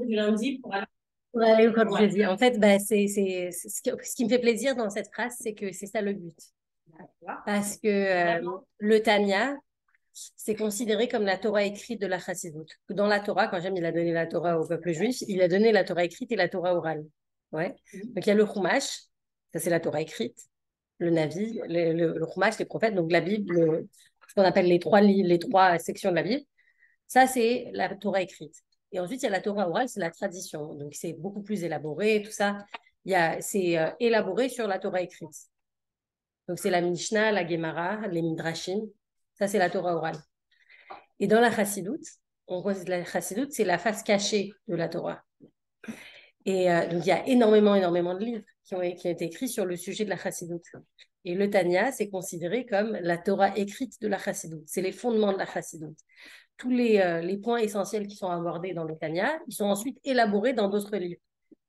du lundi pour aller. Ouais, quand je Ouais, dis, en fait, bah, ce qui me fait plaisir dans cette phrase, c'est que c'est ça le but. d'accord. Parce que Vraiment. le Tanya, c'est considéré comme la Torah écrite de la Chassidoute. Dans la Torah, quand j'aime, il a donné la Torah au peuple juif, il a donné la Torah écrite et la Torah orale. Ouais. Donc il y a le Chumash, ça c'est la Torah écrite, le Navi, le Chumash, les prophètes, donc la Bible, ce qu'on appelle les trois sections de la Bible. Ça, c'est la Torah écrite. Et ensuite, il y a la Torah orale, c'est la tradition. Donc, c'est beaucoup plus élaboré, tout ça. C'est élaboré sur la Torah écrite. Donc, c'est la Mishnah, la Gemara, les Midrashim. Ça, c'est la Torah orale. Et dans la Chassidoute, on considère la Chassidoute, c'est la face cachée de la Torah. Et donc, il y a énormément de livres qui ont été écrits sur le sujet de la Chassidoute. Et le Tanya, c'est considéré comme la Torah écrite de la Chassidoute. C'est les fondements de la Chassidoute. Tous les points essentiels qui sont abordés dans le Tanya, ils sont ensuite élaborés dans d'autres livres,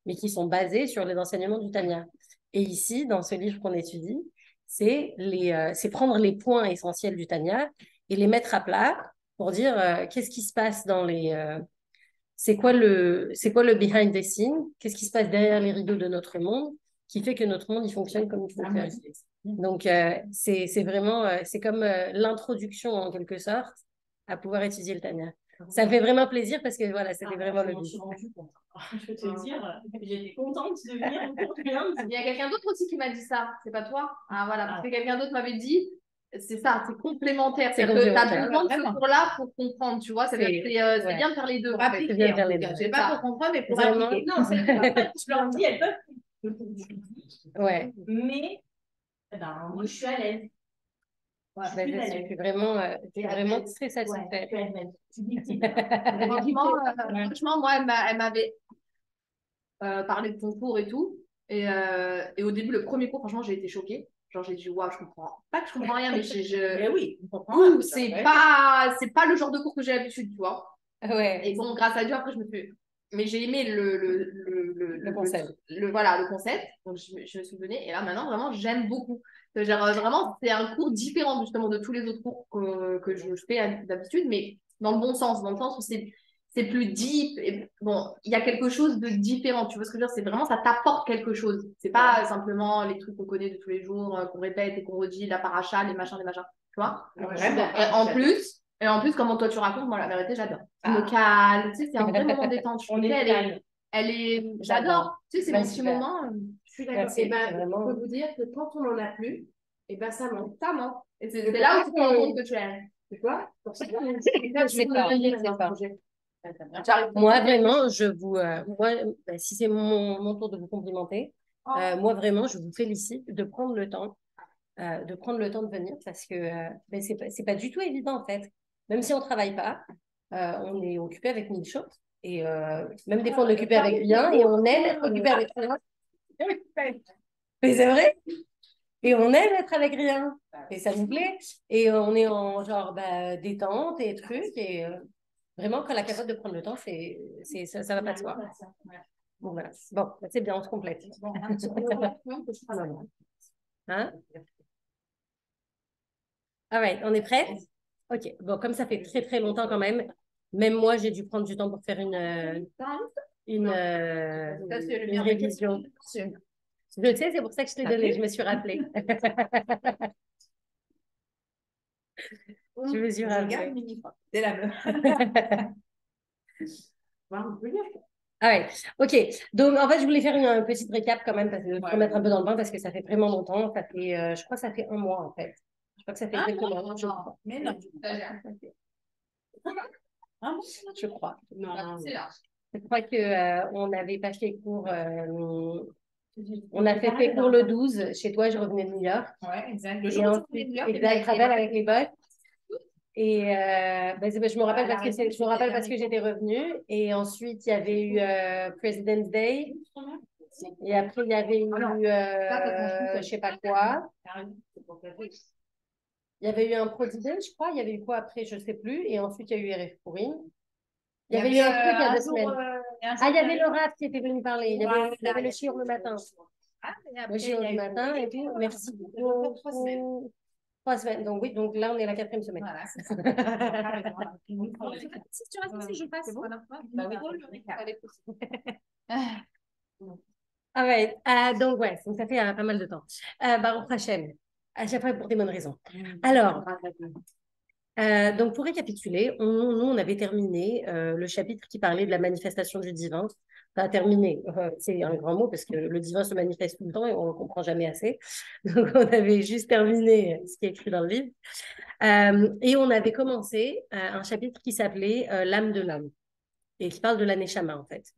mais qui sont basés sur les enseignements du Tanya. Et ici, dans ce livre qu'on étudie, c'est prendre les points essentiels du Tanya et les mettre à plat pour dire qu'est-ce qui se passe c'est quoi le behind the scenes, qu'est-ce qui se passe derrière les rideaux de notre monde, qui fait que notre monde il fonctionne comme il faut faire. Donc, c'est vraiment, c'est comme l'introduction en quelque sorte à pouvoir étudier le Tanya. Ça me fait vraiment plaisir parce que voilà, c'était vraiment le Je m'en but. suis rendu compte. Je peux te dire, j'étais contente de venir au cours de Il lundi. y a quelqu'un d'autre aussi qui m'a dit ça, c'est pas toi? Ah voilà, parce Ah, que quelqu'un d'autre m'avait dit, c'est ça, c'est complémentaire. C'est C'est-à-dire que tu as complémentaire. besoin de ce vraiment. cours-là pour comprendre, tu vois. C'est c'est Ouais, bien de faire les deux, Pour en fait. c'est bien appliquer, de en faire tout les cas. deux. C'est pas pour Ça. comprendre, mais pour Vraiment. appliquer. Non, c'est pas, je leur dis, elles peuvent le cours du lundi, Ouais, mais eh ben, moi, je suis à l'aise. ouais, Je suis ben, plus à je l'aise. suis vraiment très Ouais, satisfaite. je suis à l'aise. Tu dis que c'est Franchement, Ouais. franchement, moi, elle m'avait parlé de ton cours et tout. Et au début, le premier cours, franchement, j'ai été choquée. Genre, j'ai dit, waouh, je comprends. Pas que je comprends rien, mais Mais oui, on comprend. Ouh, c'est pas le genre de cours que j'ai l'habitude, tu vois. Ouais, Et bon, grâce à Dieu, après, je me suis. Mais j'ai aimé le concept. voilà, le concept. Donc, je me suis donnée. Et là, maintenant, vraiment, j'aime beaucoup. Genre, vraiment, c'est un cours différent, justement, de tous les autres cours que je fais d'habitude, mais dans le bon sens, dans le sens où c'est plus deep. Et, bon, il y a quelque chose de différent. Tu vois ce que je veux dire? C'est vraiment, ça t'apporte quelque chose. C'est pas simplement les trucs qu'on connaît de tous les jours, qu'on répète et qu'on redit, la paracha, les machins, tu vois? Vraiment. Et en plus, comment toi tu racontes, moi la vérité, j'adore. Je me Ah, calme, tu sais, c'est un vrai moment détente. on Tu sais, est calme. j'adore. Tu sais, ces Ben, petits super. moments. Je suis d'accord. Merci. Et ben, je Vraiment. peux vous dire que quand on n'en a plus, et ben ça manque. Ça, non. Et c'est là où tu te rends compte que tu aimes. C'est quoi? Pour ça, C'est fort, c'est fort. J'arrive. Moi, vraiment, moi, ben, si c'est mon tour de vous complimenter, moi, vraiment, je vous félicite de prendre le temps de venir parce que ben, c'est pas du tout évident, en fait. Même si on travaille pas, on est occupé avec mille choses. Et même des fois, on est occupé avec rien et on aime être occupé avec rien. Mais c'est vrai. Et on aime être avec rien. Et ça nous plaît. Et on est en genre bah, détente et trucs. Et vraiment, quand la capable de prendre le temps, ça va pas de soi. Bon, voilà. Bon, bah, c'est bien, on se complète. Hein? All right, on est prête? OK. Bon, comme ça fait très, très longtemps quand même moi, j'ai dû prendre du temps pour faire une révision. Je sais, c'est pour ça que je t'ai donné, je me suis rappelée. Je me suis rappelée. C'est la meuf. Ah ouais, ok. Donc, en fait, je voulais faire une petite récap quand même, parce que, pour mettre un peu dans le bain, parce que ça fait vraiment longtemps. Je crois que ça fait un mois, en fait. Je crois que ça fait exactement un mois. Mais non. Je crois. Non. Je crois que, on avait pas fait cours. On a fait cours le 12. Chez toi, je revenais de New York. Ouais, exact. Le Et jour où tu ensuite, revenais de New York, exact, travail avec les boss. Et je me rappelle parce que j'étais revenue. Et ensuite, il y avait eu President's Day. Et après, il y avait eu, je sais pas quoi. Il y avait eu un Prodi Day, je crois. Il y avait eu quoi après, je sais plus. Et ensuite, il y a eu RF Pouring. Il y avait eu un truc il y a 2 semaines. Ah, il y avait le rap qui était venu parler. Il y avait le chiot le matin. Ah, et Le après, chiot il y a du eu matin et tout. Merci beaucoup. 3 semaines. Donc oui, donc là, on est à la 4e semaine. Voilà. Si tu restes ici, je passe. Bon. Voilà. Bah oui. Ah ouais, donc ouais, donc ça fait pas mal de temps. Baruch Hashem, à chaque fois pour des bonnes raisons. Alors, donc pour récapituler, nous, on avait terminé le chapitre qui parlait de la manifestation du divin. Enfin, terminé, c'est un grand mot parce que le divin se manifeste tout le temps et on ne le comprend jamais assez. Donc on avait juste terminé ce qui est écrit dans le livre. Et on avait commencé un chapitre qui s'appelait l'âme de l'âme et qui parle de la Neshama en fait.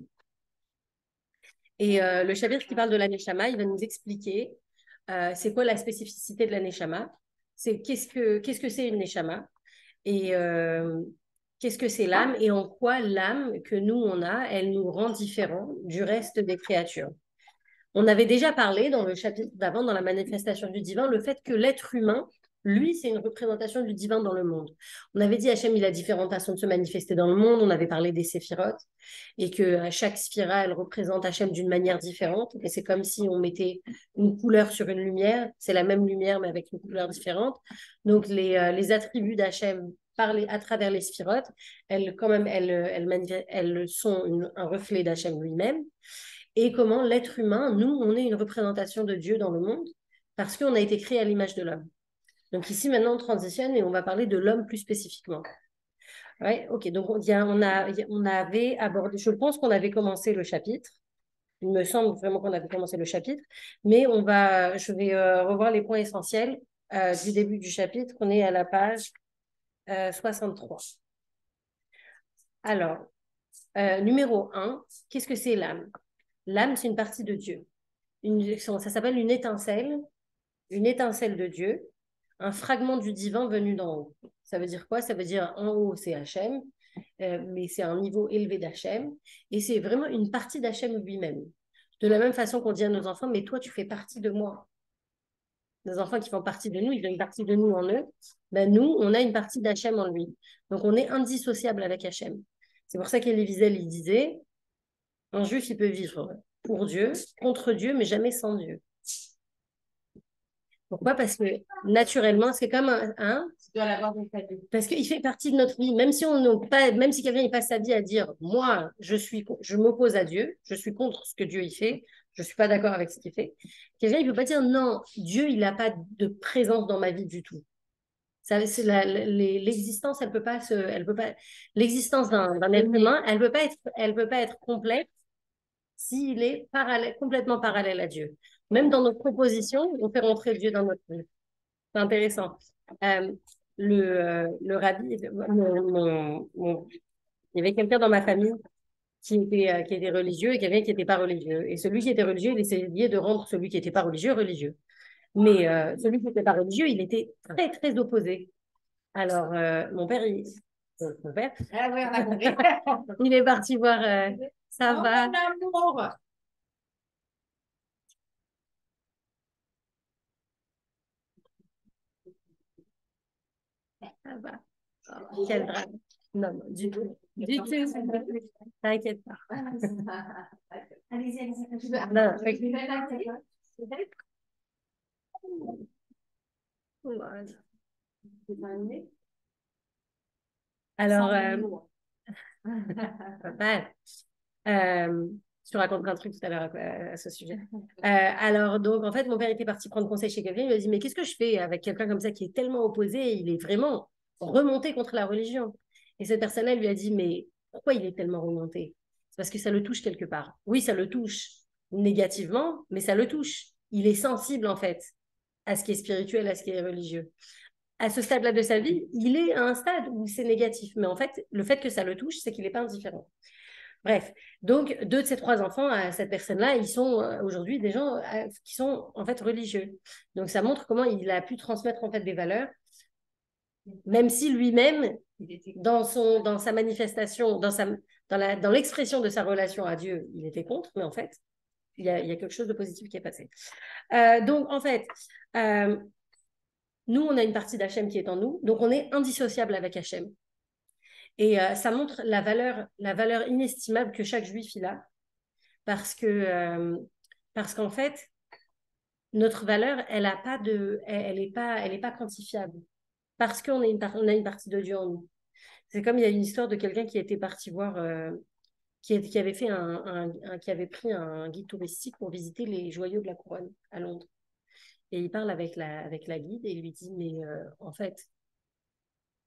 Et le chapitre qui parle de la Neshama, il va nous expliquer c'est quoi la spécificité de la Neshama, c'est qu'est-ce que c'est une Neshama et qu'est-ce que c'est l'âme et en quoi l'âme que nous on a, elle nous rend différents du reste des créatures. On avait déjà parlé dans le chapitre d'avant, dans la manifestation du divin, le fait que l'être humain, lui, c'est une représentation du divin dans le monde. On avait dit Hachem, il a différentes façons de se manifester dans le monde. On avait parlé des séphirotes et que chaque sphira, elle représente Hachem d'une manière différente. Et c'est comme si on mettait une couleur sur une lumière. C'est la même lumière, mais avec une couleur différente. Donc, les attributs d'Hachem à travers les sphirotes, elles sont un reflet d'Hachem lui-même. Et comment l'être humain, nous, on est une représentation de Dieu dans le monde parce qu'on a été créé à l'image de l'homme. Donc ici, maintenant, on transitionne et on va parler de l'homme plus spécifiquement. Ouais, ok, donc on avait abordé, je pense qu'on avait commencé le chapitre. Il me semble vraiment qu'on avait commencé le chapitre, mais je vais revoir les points essentiels du début du chapitre. On est à la page 63. Alors, numéro 1, qu'est-ce que c'est l'âme? L'âme, c'est une partie de Dieu. Ça s'appelle une étincelle de Dieu, un fragment du divin venu d'en haut. Ça veut dire quoi? Ça veut dire en haut, c'est Hachem, mais c'est un niveau élevé d'Hachem, et c'est vraiment une partie d'Hachem lui-même. De la même façon qu'on dit à nos enfants, mais toi, tu fais partie de moi. Nos enfants qui font partie de nous, ils ont une partie de nous en eux. Ben, nous, on a une partie d'Hachem en lui. Donc, on est indissociable avec Hachem. C'est pour ça qu'Elie Wiesel, il disait, un juif, il peut vivre pour Dieu, contre Dieu, mais jamais sans Dieu. Pourquoi? Parce que naturellement, c'est comme Tu dois l'avoir dans ta vie. parce qu'il fait partie de notre vie. Même si quelqu'un il passe sa vie à dire, moi, je m'oppose à Dieu, je suis contre ce que Dieu il fait, je suis pas d'accord avec ce qu'il fait. Quelqu'un il peut pas dire non, Dieu il n'a pas de présence dans ma vie du tout. Ça, c'est l'existence, elle peut pas, l'existence d'un être humain, elle peut pas être complète s'il est complètement parallèle à Dieu. Même dans notre proposition, on fait rentrer Dieu dans notre vie. C'est intéressant. Euh, le rabbi, il y avait quelqu'un dans ma famille qui était religieux et quelqu'un qui n'était pas religieux. Et celui qui était religieux, il essayait de rendre celui qui n'était pas religieux religieux. Mais celui qui n'était pas religieux, il était très, très opposé. Alors, mon père, Ah oui, on a compris. il est parti voir, ça Oh, va. mon amour. Ça va. Oh, quel drame. Non, non, du tout. Du tout. T'inquiète pas. Allez-y, allez-y. Non, alors, pas mal. Je te raconterai un truc tout à l'heure à ce sujet. Alors, donc, en fait, mon père était parti prendre conseil chez quelqu'un. Il lui a dit, mais qu'est-ce que je fais avec quelqu'un comme ça qui est tellement opposé? Il est vraiment remonté contre la religion. Et cette personne-là lui a dit, mais pourquoi il est tellement remonté? C'est parce que ça le touche quelque part. Oui, ça le touche négativement, mais ça le touche. Il est sensible, en fait, à ce qui est spirituel, à ce qui est religieux. À ce stade-là de sa vie, il est à un stade où c'est négatif. Mais en fait, le fait que ça le touche, c'est qu'il n'est pas indifférent. Bref, donc 2 de ces 3 enfants, cette personne-là, ils sont aujourd'hui des gens qui sont en fait religieux. Donc ça montre comment il a pu transmettre en fait des valeurs, même si lui-même, dans sa manifestation, dans l'expression de sa relation à Dieu, il était contre, mais en fait, il y a quelque chose de positif qui est passé. Donc en fait, nous, on a une partie d'Hachem qui est en nous, donc on est indissociable avec Hachem. Et ça montre la valeur inestimable que chaque juif il a, parce qu'en fait, notre valeur, elle est pas quantifiable parce qu'on on a une partie de Dieu en nous. C'est comme il y a une histoire de quelqu'un qui était parti voir, qui avait fait qui avait pris un guide touristique pour visiter les joyaux de la couronne à Londres. Et il parle avec la guide et il lui dit, mais en fait,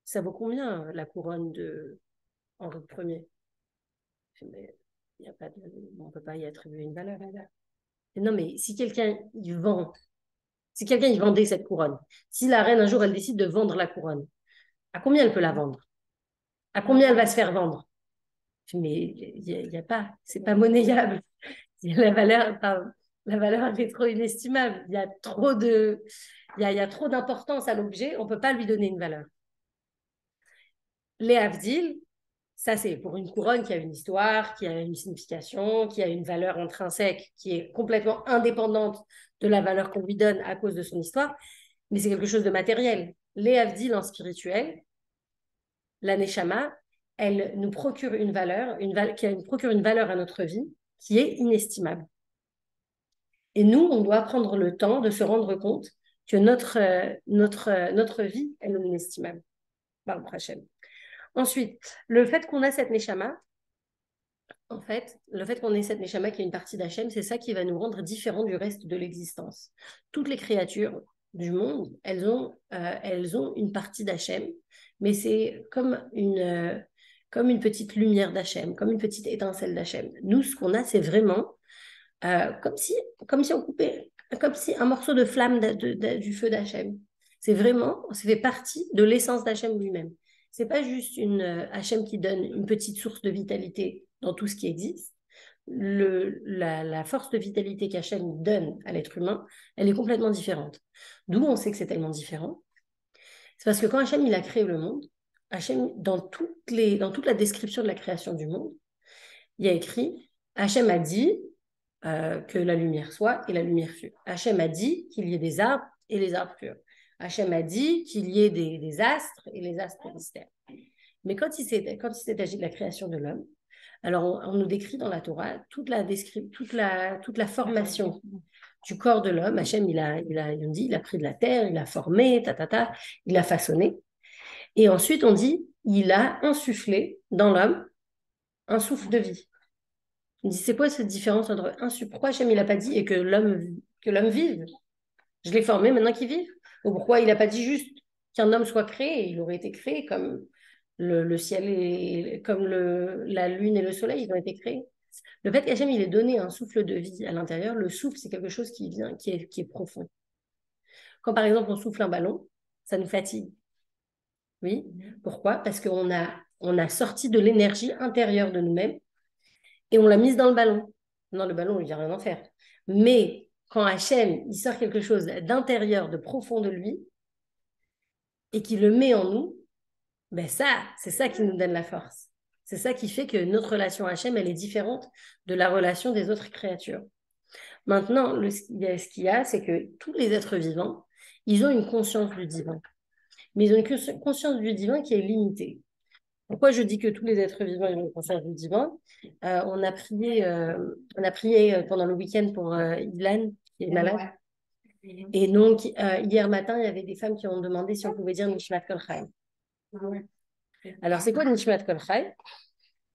ça vaut combien la couronne de Henri Ier? Mais il y a pas de, on ne peut pas y attribuer une valeur. Non, mais si quelqu'un y vendait cette couronne, si la reine un jour elle décide de vendre la couronne, à combien elle peut la vendre? À combien elle va se faire vendre? Mais il y a pas, c'est pas monnayable. La valeur, la valeur elle est trop inestimable. Il y a trop il y a trop d'importance à l'objet, on ne peut pas lui donner une valeur. Les Havdil, ça c'est pour une couronne qui a une histoire, qui a une signification, qui a une valeur intrinsèque, qui est complètement indépendante de la valeur qu'on lui donne à cause de son histoire, mais c'est quelque chose de matériel. Les Havdil en spirituel, la Neshama, elle nous procure une valeur, procure une valeur à notre vie qui est inestimable. Et nous, on doit prendre le temps de se rendre compte que notre vie, elle est inestimable. Par prochaine. Ensuite, le fait qu'on a cette Neshama, en fait, le fait qu'on ait cette Neshama qui est une partie d'Hachem, c'est ça qui va nous rendre différents du reste de l'existence. Toutes les créatures du monde, elles ont une partie d'Hachem, mais c'est comme une petite lumière d'Hachem, comme une petite étincelle d'Hachem. Nous, ce qu'on a, c'est vraiment comme si on coupait, comme si un morceau de flamme du feu d'Hachem. C'est vraiment, ça fait partie de l'essence d'Hachem lui-même. C'est pas juste une Hachem qui donne une petite source de vitalité dans tout ce qui existe. La force de vitalité qu'Hachem donne à l'être humain, elle est complètement différente. D'où on sait que c'est tellement différent. C'est parce que quand Hachem il a créé le monde, Hachem, dans toute la description de la création du monde, il y a écrit, Hachem a dit que la lumière soit et la lumière fut. Hachem a dit qu'il y ait des arbres et les arbres furent. Hachem a dit qu'il y ait des astres et les astres existèrent. Mais quand il s'est agi de la création de l'homme, alors on nous décrit dans la Torah toute la formation du corps de l'homme. Hachem, il a pris de la terre, il a formé, il a façonné. Et ensuite, on dit, il a insufflé dans l'homme un souffle de vie. On dit, c'est quoi cette différence entre pourquoi Hachem, il n'a pas dit et que l'homme vive? Je l'ai formé, maintenant qu'il vive. Ou pourquoi il n'a pas dit juste qu'un homme soit créé? Il aurait été créé comme le ciel et comme la lune et le soleil, ils ont été créés. Le fait qu'Hachem, il ait donné un souffle de vie à l'intérieur, le souffle, c'est quelque chose qui est profond. Quand par exemple, on souffle un ballon, ça nous fatigue. Oui. Pourquoi? Parce qu'on a sorti de l'énergie intérieure de nous-mêmes et on l'a mise dans le ballon. Non, le ballon, il n'y a rien à faire. Mais quand Hachem, il sort quelque chose d'intérieur, de profond de lui, et qu'il le met en nous, ben c'est ça qui nous donne la force. C'est ça qui fait que notre relation à Hachem, elle est différente de la relation des autres créatures. Maintenant, ce qu'il y a, c'est que tous les êtres vivants, ils ont une conscience du divin. Mais ils ont une conscience du divin qui est limitée. Pourquoi je dis que tous les êtres vivants ont une conscience du divin? On a prié pendant le week-end pour Ilan, qui est malade. Ouais. Et donc, hier matin, il y avait des femmes qui ont demandé si on pouvait dire Nishmat Kol Chai. Ouais. Alors, c'est quoi Nishmat Kol Chai?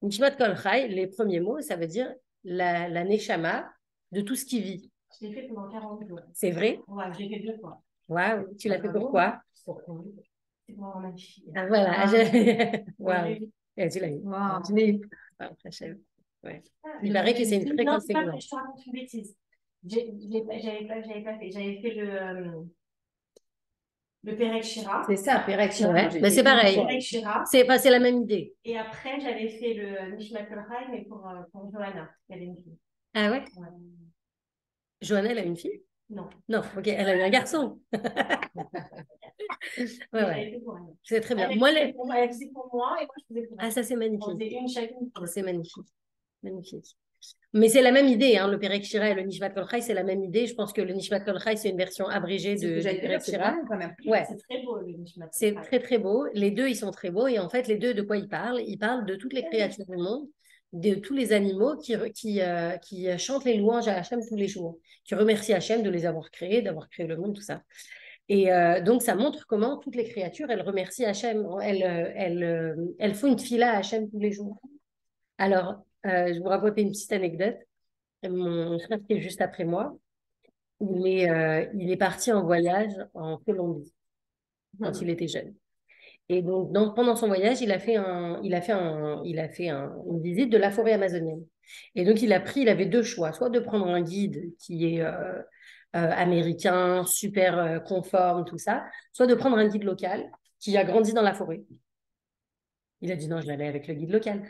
Nishmat Kol Chai, les premiers mots, ça veut dire la Neshama de tout ce qui vit. Je l'ai fait pendant 40 jours. C'est vrai? Ouais, je l'ai fait 2 fois. Waouh, tu l'as fait pourquoi? C'est pour ma fille. Ah, voilà. Waouh. Tu l'as eu. Wow. Tu l'as eu. Wow, très cher. Ouais. Il paraît que c'est une fréquence séquence. Je te raconte une bêtise. J'avais pas fait. J'avais fait le Perek Shira. C'est ça, Perek Shira. Ouais. Mais c'est pareil. C'est la même idée. Et après, j'avais fait le Nishmat Kol Chai, mais pour Johanna, qui avait une fille. Ah ouais? Johanna, elle a une fille? Non. Non, ok, elle a eu un garçon. Ouais. C'est très bien. Elle faisait pour moi et moi je faisais pour elle. Ah, ça c'est magnifique. On faisait une chacune. C'est magnifique. Magnifique. Mais c'est la même idée, hein, le Perek Shira et le Nishmat Kol Chai, c'est la même idée. Je pense que le Nishmat Kol Chai, c'est une version abrégée du Perek Shira. Ouais. C'est très beau le Nishmat Kol Chai. C'est très très beau. Les deux, ils sont très beaux. Et en fait, les deux, de quoi ils parlent? Ils parlent de toutes les créatures du monde, de tous les animaux qui chantent les louanges à Hachem tous les jours, qui remercient Hachem de les avoir créés, d'avoir créé le monde, tout ça. Et donc, ça montre comment toutes les créatures, elles remercient Hachem, elles font une fila à Hachem tous les jours. Alors, je vais vous raconter une petite anecdote. Mon frère qui est juste après moi, il est parti en voyage en Colombie quand il était jeune. Et donc, pendant son voyage, il a fait une visite de la forêt amazonienne. Et donc, il avait deux choix, soit de prendre un guide qui est américain, super conforme, tout ça, soit de prendre un guide local qui a grandi dans la forêt. Il a dit non, je l'allais avec le guide local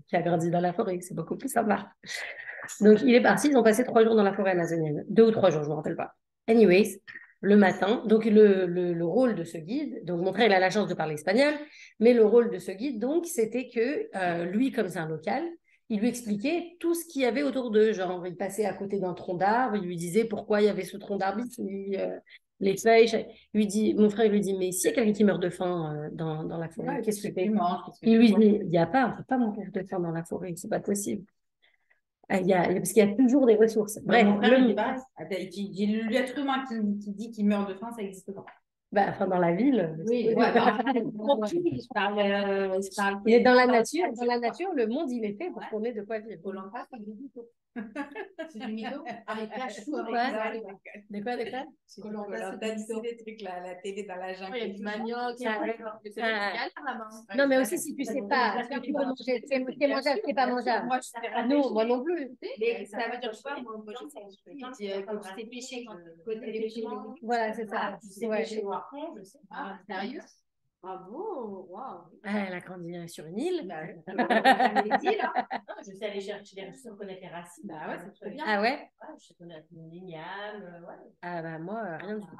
qui a grandi dans la forêt, c'est beaucoup plus sympa. Donc, il est parti, ils ont passé 3 jours dans la forêt amazonienne. 2 ou 3 jours, je ne me rappelle pas. Anyways, le matin, donc le rôle de ce guide, donc mon frère, il a la chance de parler espagnol, mais le rôle de ce guide, donc, c'était que lui, comme c'est un local, il lui expliquait tout ce qu'il y avait autour d'eux. Genre, il passait à côté d'un tronc d'arbre, il lui disait pourquoi il y avait ce tronc d'arbre ici, les feuilles. Mon frère, il lui dit, mais s'il y a quelqu'un qui meurt de faim dans la forêt, qu'est-ce que tu fais? Il lui dit, il n'y a pas, on ne peut pas mourir de faim dans la forêt, c'est pas possible. Parce qu'il y a toujours des ressources. Bref, mon frère, il dit pareil. L'être humain qui dit qu'il meurt de faim, ça n'existe pas. Enfin, dans la ville. Oui, il est dans la nature. Dans la nature, le monde, il est fait pour qu'on ait de quoi vivre. C'est du mytho. Avec la chou. De quoi? C'est des trucs là, la télé dans la jungle. Il y a du manioc, non, mais aussi si tu sais pas ce que tu peux manger, c'est mangeable, c'est pas mangeable. Non, moi non plus. Mais ça veut dire quoi? Moi, je sais. Quand tu sais pêcher, quand tu connais les légumes. Voilà, c'est ça. Tu sais pêcher au harpon, je sais. Ah, sérieux? Bravo, waouh. Elle a grandi sur une île. Je sais aller chercher les ressources, connaître les racines. Bah ouais, c'est très bien. Ah ouais? Je sais connaître l'igname. Ouais. Ah bah moi, rien du tout.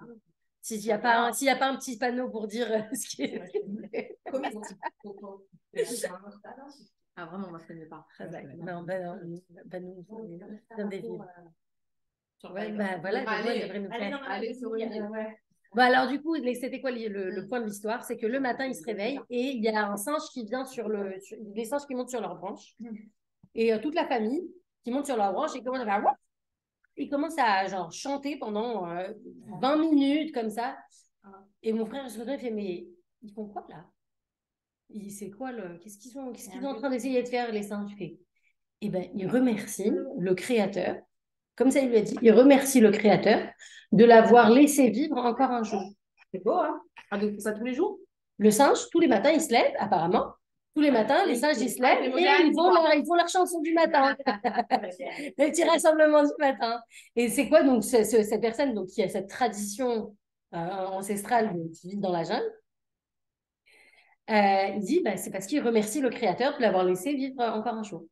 S'il n'y a pas un petit panneau pour dire ce qui est. Ah vraiment, moi je connais pas. Non, nous, dans des villes. Ouais, voilà, Allez, devrait nous faire. allez sur une île. Bon, alors du coup, c'était quoi le point de l'histoire? C'est que le matin, ils se réveillent et il y a un singe qui vient des singes qui montent sur leur branche. Et toute la famille qui monte sur leur branche et commence à faire ils commencent à genre chanter pendant 20 minutes comme ça. Et mon frère se retourne et fait, mais ils font quoi là? C'est quoi qu'est-ce qu'ils sont en train d'essayer de faire les singes? Eh ben, ils remercient le créateur. Comme ça, il lui a dit, il remercie le créateur de l'avoir laissé vivre encore un jour. C'est beau, hein? Ah, donc ça tous les jours? Le singe, tous les matins, il se lève, apparemment. Tous les matins, les singes, ils se lèvent et ils font leur chanson du matin. Le petit rassemblement du matin. Et c'est quoi donc cette personne donc, qui a cette tradition ancestrale qui vit dans la jungle? Il dit, c'est parce qu'il remercie le créateur de l'avoir laissé vivre encore un jour.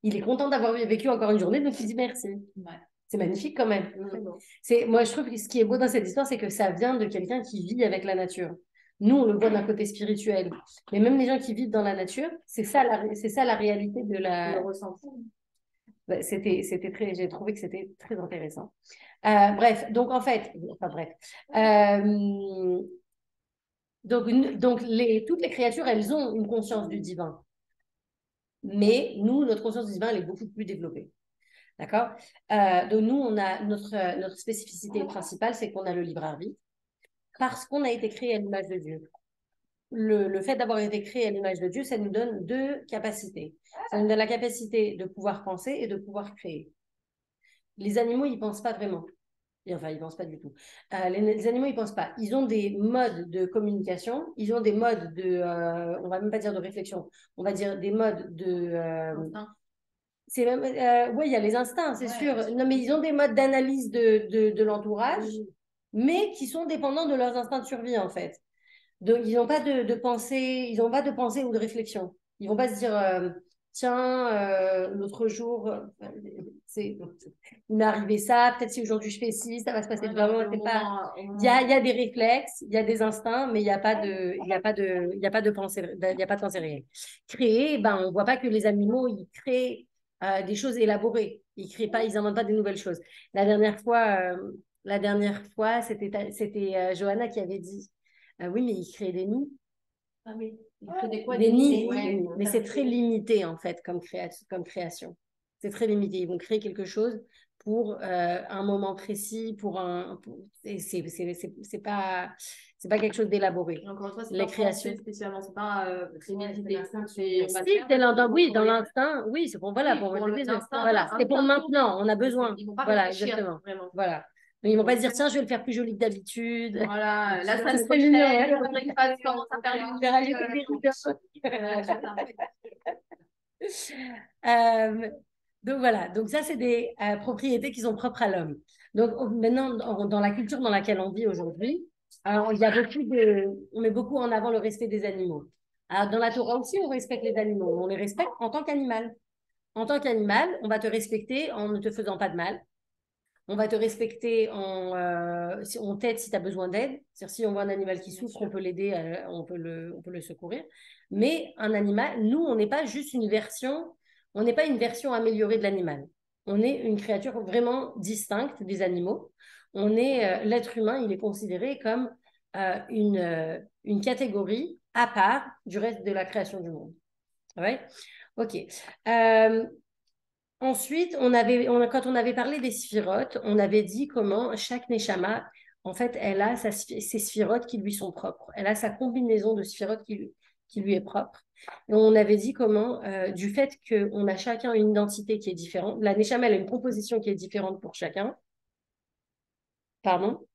Il est content d'avoir vécu encore une journée, donc il dit merci. Ouais. C'est magnifique quand même. Moi, je trouve que ce qui est beau dans cette histoire, c'est que ça vient de quelqu'un qui vit avec la nature. Nous, on le voit d'un côté spirituel. Mais même les gens qui vivent dans la nature, c'est ça la réalité de la... Le ressenti. J'ai trouvé que c'était très intéressant. Bref, donc en fait... Enfin bref. Donc toutes les créatures, elles ont une conscience du divin. Mais nous, notre conscience du divin, elle est beaucoup plus développée. D'accord? Donc nous, on a notre spécificité principale, c'est qu'on a le libre arbitre parce qu'on a été créé à l'image de Dieu. Le fait d'avoir été créé à l'image de Dieu, ça nous donne 2 capacités. Ça nous donne la capacité de pouvoir penser et de pouvoir créer. Les animaux, ils ne pensent pas vraiment. Enfin, ils ne pensent pas du tout. Les animaux, ils ne pensent pas. Ils ont des modes de communication, ils ont des modes on ne va même pas dire de réflexion, on va dire des modes de... c'est même, il y a les instincts, c'est sûr. Non, mais ils ont des modes d'analyse de l'entourage, mais qui sont dépendants de leurs instincts de survie, en fait. Donc, ils n'ont pas de pensée, ils n'ont pas de pensée ou de réflexion. Ils vont pas se dire, tiens, l'autre jour, il m'est arrivé ça, peut-être si aujourd'hui je fais ci, ça va se passer vraiment. Il y a des réflexes, il y a des instincts, mais il n'y a pas de pensée, il y a pas de pensée réelle. Créer, on ne voit pas que les animaux, ils créent des choses élaborées. Ils créent pas, ils n'inventent pas des nouvelles choses. La dernière fois, c'était Johanna qui avait dit, oui, mais ils créent des nids. Ah oui. Il fait des quoi, Des nids, ouais. mais c'est très limité en fait comme création. C'est très limité. Ils vont créer quelque chose pour un moment précis, c'est pas quelque chose d'élaboré. Encore une fois, c'est Les pas créations. pensé spécialement, c'est pas prémédité. Si, oui, dans l'instinct, oui, c'est pour voilà, Oui, pour pour le le- business. l'instinct, Voilà, c'est pour l'instinct, maintenant, on a besoin. Ils vont pas Voilà, réfléchir, exactement. vraiment. Voilà. Donc, ils vont pas dire tiens, je vais le faire plus joli que d'habitude. Voilà, la Ça, semaine c'est prochaine, mignon, ouais. on va une phase, commence à faire une Faire aller les donc voilà, donc ça c'est des propriétés qui sont propres à l'homme. Donc maintenant, dans la culture dans laquelle on vit aujourd'hui, il y a on met beaucoup en avant le respect des animaux. Alors, dans la Torah aussi, on respecte les animaux, on les respecte en tant qu'animal. En tant qu'animal, on va te respecter en ne te faisant pas de mal. On va te respecter on t'aide si tu as besoin d'aide. C'est-à-dire si on voit un animal qui souffre, on peut l'aider, on peut le secourir. Mais un animal, nous, on n'est pas juste on n'est pas une version améliorée de l'animal. On est une créature vraiment distincte des animaux. L'être humain, il est considéré comme une catégorie à part du reste de la création du monde. Ouais. Ok. Ensuite, quand on avait parlé des sphirotes, on avait dit comment chaque neshama, en fait, elle a ses sphirotes qui lui sont propres. Elle a sa combinaison de sphirotes qui lui est propre. Et on avait dit comment, du fait qu'on a chacun une identité qui est différente, la neshama, elle a une composition qui est différente pour chacun. Pardon?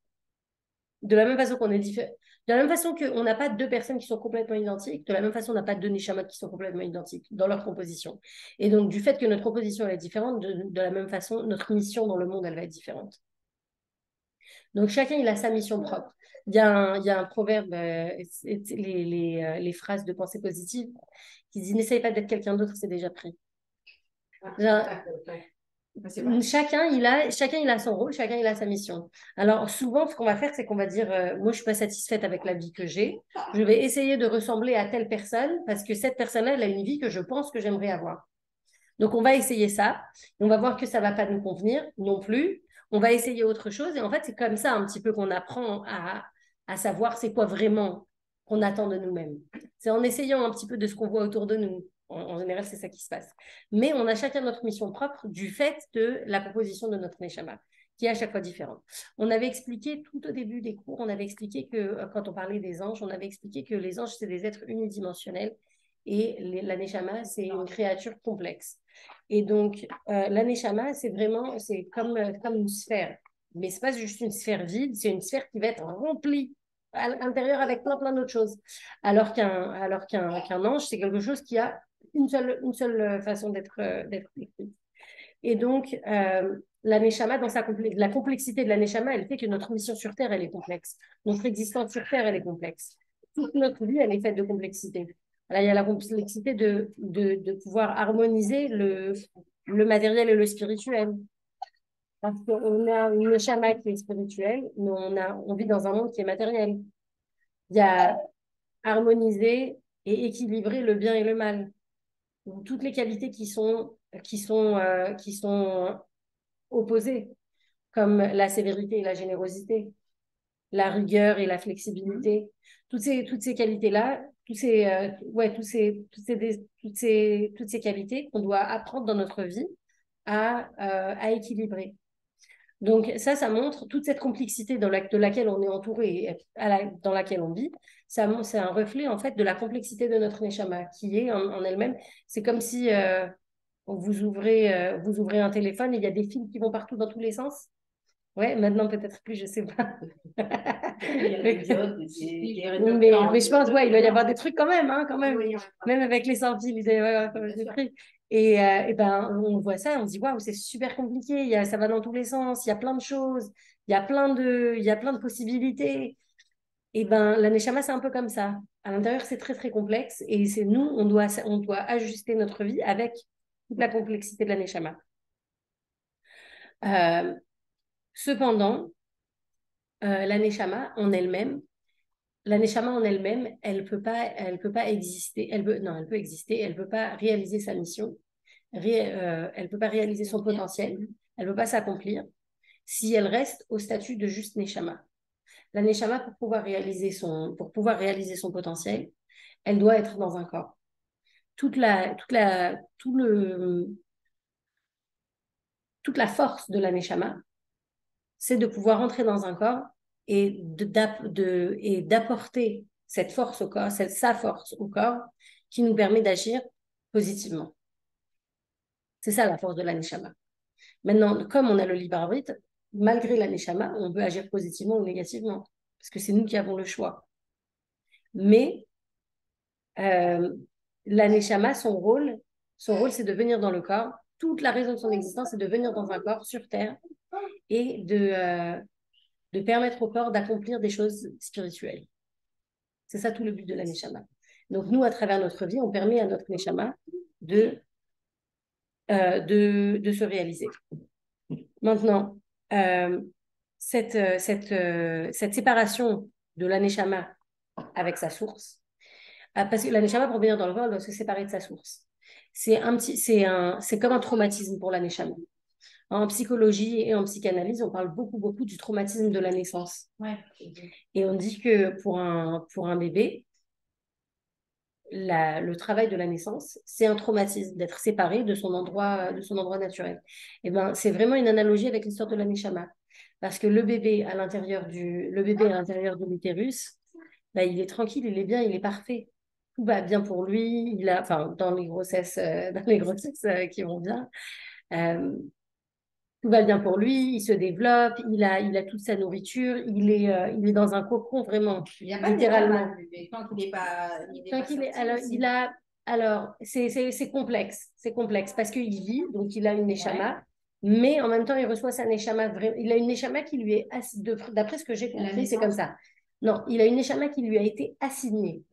De la même façon qu'on est différent. De la même façon qu'on n'a pas deux personnes qui sont complètement identiques, de la même façon, on n'a pas deux neshamot qui sont complètement identiques dans leur composition. Et donc, du fait que notre composition elle est différente, de la même façon, notre mission dans le monde, elle va être différente. Donc, chacun, il a sa mission propre. Il y a un proverbe, les phrases de pensée positive, qui dit « N'essaye pas d'être quelqu'un d'autre, c'est déjà pris ». Chacun, il a son rôle, chacun, il a sa mission. Alors, souvent, ce qu'on va faire, c'est qu'on va dire, moi, je ne suis pas satisfaite avec la vie que j'ai. Je vais essayer de ressembler à telle personne parce que cette personne-là, elle a une vie que je pense que j'aimerais avoir. Donc, on va essayer ça. On va voir que ça ne va pas nous convenir non plus. On va essayer autre chose. Et en fait, c'est comme ça un petit peu qu'on apprend à savoir c'est quoi vraiment qu'on attend de nous-mêmes. C'est en essayant un petit peu de ce qu'on voit autour de nous. En général, c'est ça qui se passe. Mais on a chacun notre mission propre du fait de la composition de notre neshama, qui est à chaque fois différente. On avait expliqué tout au début des cours, on avait expliqué que quand on parlait des anges, on avait expliqué que les anges, c'est des êtres unidimensionnels et la neshama, c'est une créature complexe. Et donc, la neshama, c'est comme une sphère. Mais ce n'est pas juste une sphère vide, c'est une sphère qui va être remplie à l'intérieur avec plein d'autres choses. Alors qu'un ange, c'est quelque chose qui a une seule façon d'être écrite. Et donc, la neshama, la complexité de la neshama, elle fait que notre mission sur Terre, elle est complexe. Notre existence sur Terre, elle est complexe. Toute notre vie, elle est faite de complexité. Là, il y a la complexité de pouvoir harmoniser le matériel et le spirituel. Parce qu'on a une neshama qui est spirituelle, mais on vit dans un monde qui est matériel. Il y a harmoniser et équilibrer le bien et le mal. Donc, toutes les qualités qui sont opposées, comme la sévérité et la générosité, la rigueur et la flexibilité. Toutes ces qualités-là, toutes ces qualités qu'on doit apprendre dans notre vie à équilibrer. Donc ça montre toute cette complexité de laquelle on est entouré et dans laquelle on vit. C'est un reflet en fait de la complexité de notre neshama qui est en elle-même. C'est comme si vous ouvrez un téléphone et il y a des fils qui vont partout dans tous les sens. Ouais, maintenant peut-être plus, je sais pas. Il y a des diodes, mais je pense, ouais, il doit y avoir des trucs quand même, hein, quand même. Même avec les sans-fils, il doit y avoir des trucs. Et ben, on voit ça, on se dit, waouh, c'est super compliqué, ça va dans tous les sens, il y a plein de choses, il y a plein de possibilités. Et ben, la neshama, c'est un peu comme ça. À l'intérieur, c'est très, très complexe. Et c'est nous, on doit ajuster notre vie avec toute la complexité de la neshama. Cependant, la neshama en elle-même, elle peut pas exister. Elle peut exister. Elle peut pas réaliser sa mission. Elle peut pas réaliser son potentiel. Elle peut pas s'accomplir si elle reste au statut de juste neshama. La neshama, pour pouvoir réaliser son potentiel, elle doit être dans un corps. Toute la force de la neshama, c'est de pouvoir entrer dans un corps et d'apporter cette force au corps, sa force au corps, qui nous permet d'agir positivement. C'est ça la force de la neshama. Maintenant, comme on a le libre arbitre, malgré la neshama, on peut agir positivement ou négativement, parce que c'est nous qui avons le choix. Mais la neshama, son rôle, c'est de venir dans le corps. Toute la raison de son existence, c'est de venir dans un corps sur Terre et de permettre au corps d'accomplir des choses spirituelles. C'est ça tout le but de la neshama. Donc nous, à travers notre vie, on permet à notre neshama de se réaliser. Maintenant, cette séparation de la neshama avec sa source, parce que la neshama, pour venir dans le corps, elle doit se séparer de sa source. C'est comme un traumatisme pour la neshama. En psychologie et en psychanalyse, on parle beaucoup du traumatisme de la naissance. Ouais. Et on dit que pour un bébé, le travail de la naissance, c'est un traumatisme d'être séparé de son endroit naturel. Et ben, c'est vraiment une analogie avec l'histoire de la neshama. Parce que le bébé à l'intérieur de l'utérus, ben, il est tranquille, il est bien, il est parfait. Tout va bien pour lui. Dans les grossesses qui vont bien. Tout va bien pour lui, il se développe, il a toute sa nourriture, il est dans un cocon vraiment, Il n'y a pas littéralement. Tant qu'il n'est pas, Alors, c'est complexe, parce qu'il vit, donc il a une neshama, mais en même temps, il reçoit sa neshama, il a une neshama qui lui est, d'après ce que j'ai compris, c'est comme ça. Non, il a une neshama qui lui a été assignée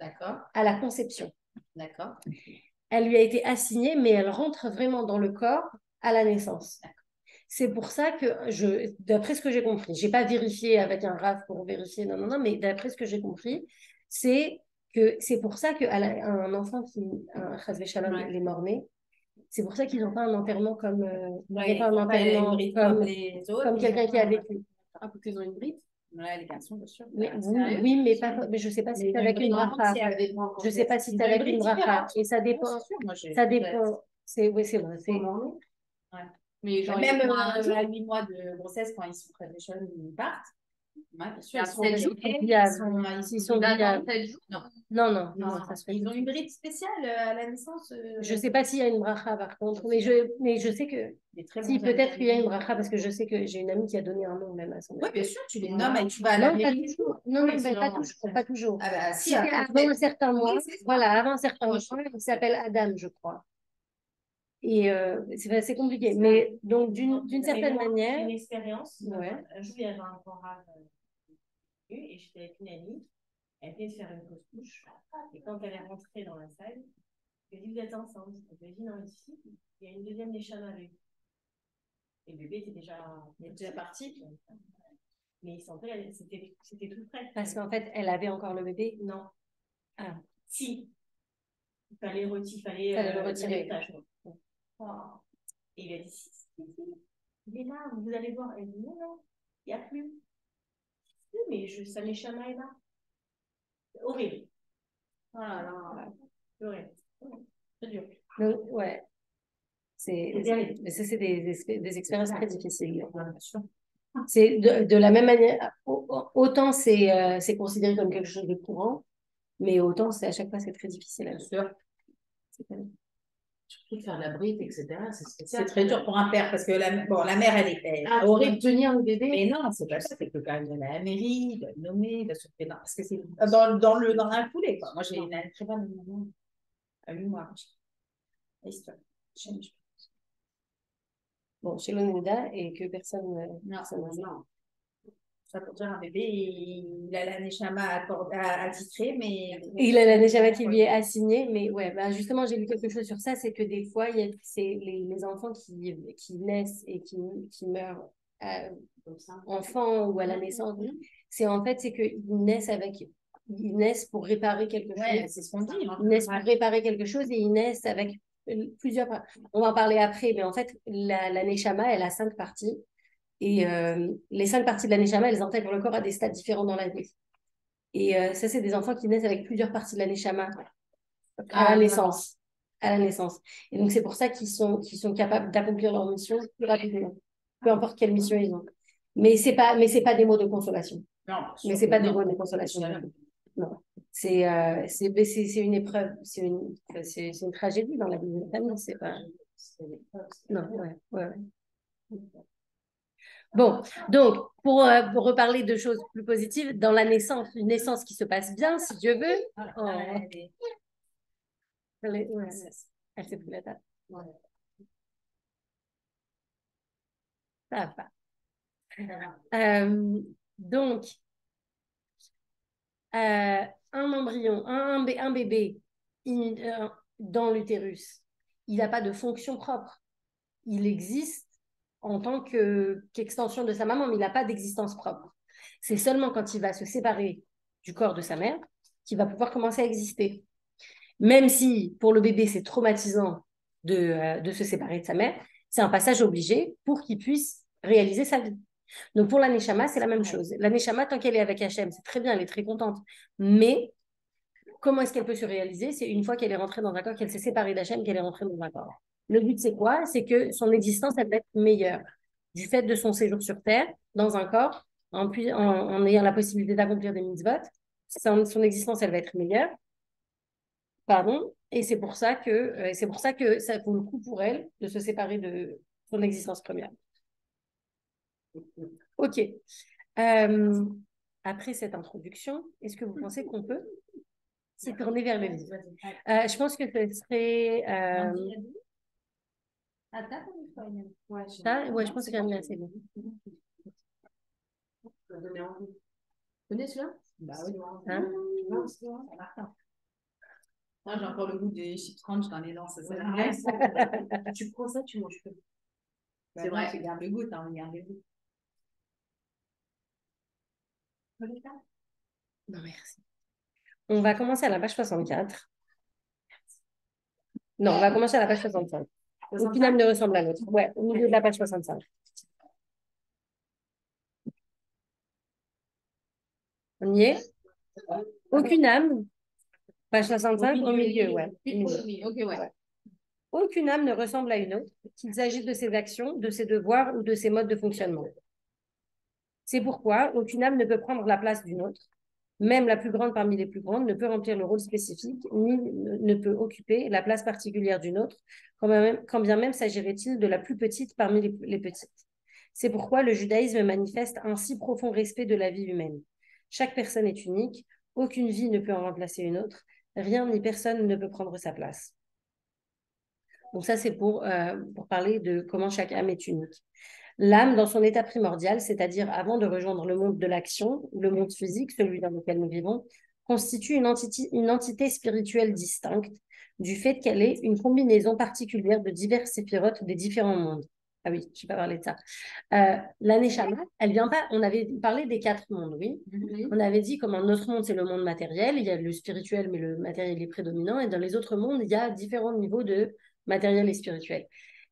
à la conception. D'accord. Elle lui a été assignée, mais elle rentre vraiment dans le corps à la naissance. C'est pour ça que d'après ce que j'ai compris, j'ai pas vérifié avec un RAF pour vérifier, non, mais d'après ce que j'ai compris, c'est pour ça qu'un enfant un chas v'shalom, il est mort-né, c'est pour ça qu'ils n'ont pas un enterrement comme, comme quelqu'un qui a vécu. Ah, pour qu'ils ont une bride. Ouais, les garçons, bien sûr. Mais je sais pas si c'est avec une bracha. Je sais pas si c'est avec une bracha. Et ça dépend. Ça dépend. Oui, c'est vrai. Ouais. Mais genre, même à 8 mois de grossesse, quand ils sont très jeunes, ils partent. Ouais, bien sûr, ils sont viables. Non, ça se fait. Ils ont une bride spéciale à la naissance. Je sais pas s'il y a une bracha par contre, mais je sais que si peut-être qu'il y a une bracha parce que je sais que j'ai une amie qui a donné un nom même à son. Oui, bien sûr, tu les nommes et tu vas à la mairie. Non, pas toujours. Ah bah, si, avant un certain mois, avant un certain mois, il s'appelle Adam, je crois. Et c'est compliqué. Mais donc, d'une certaine manière. Une expérience. Ouais. Un jour, il y avait un grand rave et j'étais avec une amie. Elle venait de faire une fausse couche. Et quand elle est rentrée dans la salle, elle dit: vous êtes ensemble. Elle m'a dit: non, ici, il y a une deuxième neshama avec vous. Et le bébé était déjà parti. Mais il sentait, c'était tout frais. Parce qu'en fait, elle avait encore le bébé? Non. Ah. Si. Il fallait le retirer. Oh. Et il a dit: si, il est là, vous allez voir. Elle dit: non, il n'y a plus. Oui, mais ça neshama est là. Horrible. Oh là là. Horrible. C'est dur. Donc, ouais. Mais ça, c'est des expériences très difficiles. C'est de la même manière, autant c'est considéré comme quelque chose de courant, mais autant à chaque fois c'est très difficile. Bien sûr. Surtout de faire la bride, etc. C'est très dur pour un père parce que la mère, elle est horrible. Tenir le bébé. Mais non, c'est pas ça. C'est que quand même, il y a la mairie, il doit le nommer, il doit se faire. Parce que c'est dans la foulée, quoi. Moi, j'ai une très bonne maman à 8 mois. Histoire. Bon, chez l'Onida et que personne. Non. Ça pour dire, un bébé, il a la neshama attitrée, mais. Il a la neshama qui lui est assignée, mais ouais, bah justement, j'ai lu quelque chose sur ça, c'est que des fois, c'est les enfants qui naissent et qui meurent enfants ou à la naissance. C'est qu'ils naissent pour réparer quelque chose. Ouais, c'est ce qu'on dit. Ils naissent pour réparer quelque chose et ils naissent avec plusieurs. On va en parler après, mais en fait, la neshama, elle a 5 parties. Et les 5 parties de la neshama, elles intègrent le corps à des stades différents dans la vie. Et ça, c'est des enfants qui naissent avec plusieurs parties de la neshama à la naissance. À la naissance. Et donc, c'est pour ça qu'ils sont capables d'accomplir leur mission plus rapidement, peu importe quelle mission ils ont. Mais c'est pas des mots de consolation. Non, mais c'est pas des mots de consolation. Non. C'est une épreuve, c'est une tragédie dans la vie de la famille. C'est pas. Non, ouais. Bon, donc, pour reparler de choses plus positives, dans la naissance, une naissance qui se passe bien, si Dieu veut. Elle s'est pris la table. Ça va. Donc, un embryon, un bébé dans l'utérus, il n'a pas de fonction propre. Il existe en tant qu'extension de sa maman, mais il n'a pas d'existence propre. C'est seulement quand il va se séparer du corps de sa mère qu'il va pouvoir commencer à exister. Même si pour le bébé, c'est traumatisant de se séparer de sa mère, c'est un passage obligé pour qu'il puisse réaliser sa vie. Donc pour la Neshama, c'est la même chose. La Neshama, tant qu'elle est avec Hachem, c'est très bien, elle est très contente. Mais comment est-ce qu'elle peut se réaliser? C'est une fois qu'elle est rentrée dans un corps, qu'elle s'est séparée d'Hachem, qu'elle est rentrée dans un corps. Le but, c'est quoi? C'est que son existence, elle va être meilleure. Du fait de son séjour sur Terre, dans un corps, en ayant la possibilité d'accomplir des mitzvot, son existence, elle va être meilleure. Pardon. Et c'est pour ça que ça vaut le coup pour elle de se séparer de son existence première. Ok. Après cette introduction, est-ce que vous pensez qu'on peut s'y tourner vers le livre? Je pense que ce serait... Ouais, je pense que c'est assez bon. Vous connaissez celui-là? Bah oui. J'ai encore le goût des chips crunch dans les dents. Tu prends ça, tu manges plus. C'est vrai. Tu gardes le goût, t'as envie de garder le goût. Non, merci. On va commencer à la page 64. Non, on va commencer à la page 65. Aucune âme ne ressemble à l'autre. Ouais, au milieu de la page 65. On y est? Aucune âme. Page 65, au milieu, ouais. Ok, ouais. Aucune âme ne ressemble à une autre, qu'il s'agisse de ses actions, de ses devoirs ou de ses modes de fonctionnement. C'est pourquoi aucune âme ne peut prendre la place d'une autre. Même la plus grande parmi les plus grandes ne peut remplir le rôle spécifique, ni ne peut occuper la place particulière d'une autre, quand bien même s'agirait-il de la plus petite parmi les petites. C'est pourquoi le judaïsme manifeste un si profond respect de la vie humaine. Chaque personne est unique, aucune vie ne peut en remplacer une autre, rien ni personne ne peut prendre sa place. Donc ça, c'est pour parler de comment chaque âme est unique. L'âme, dans son état primordial, c'est-à-dire avant de rejoindre le monde de l'action, le monde physique, celui dans lequel nous vivons, constitue une entité spirituelle distincte du fait qu'elle est une combinaison particulière de divers séphirotes des différents mondes. Ah oui, je n'ai pas parlé de ça. La Neshama, elle vient pas... On avait parlé des 4 mondes, oui. On avait dit comment notre monde, c'est le monde matériel, il y a le spirituel, mais le matériel est prédominant, et dans les autres mondes, il y a différents niveaux de matériel et spirituel.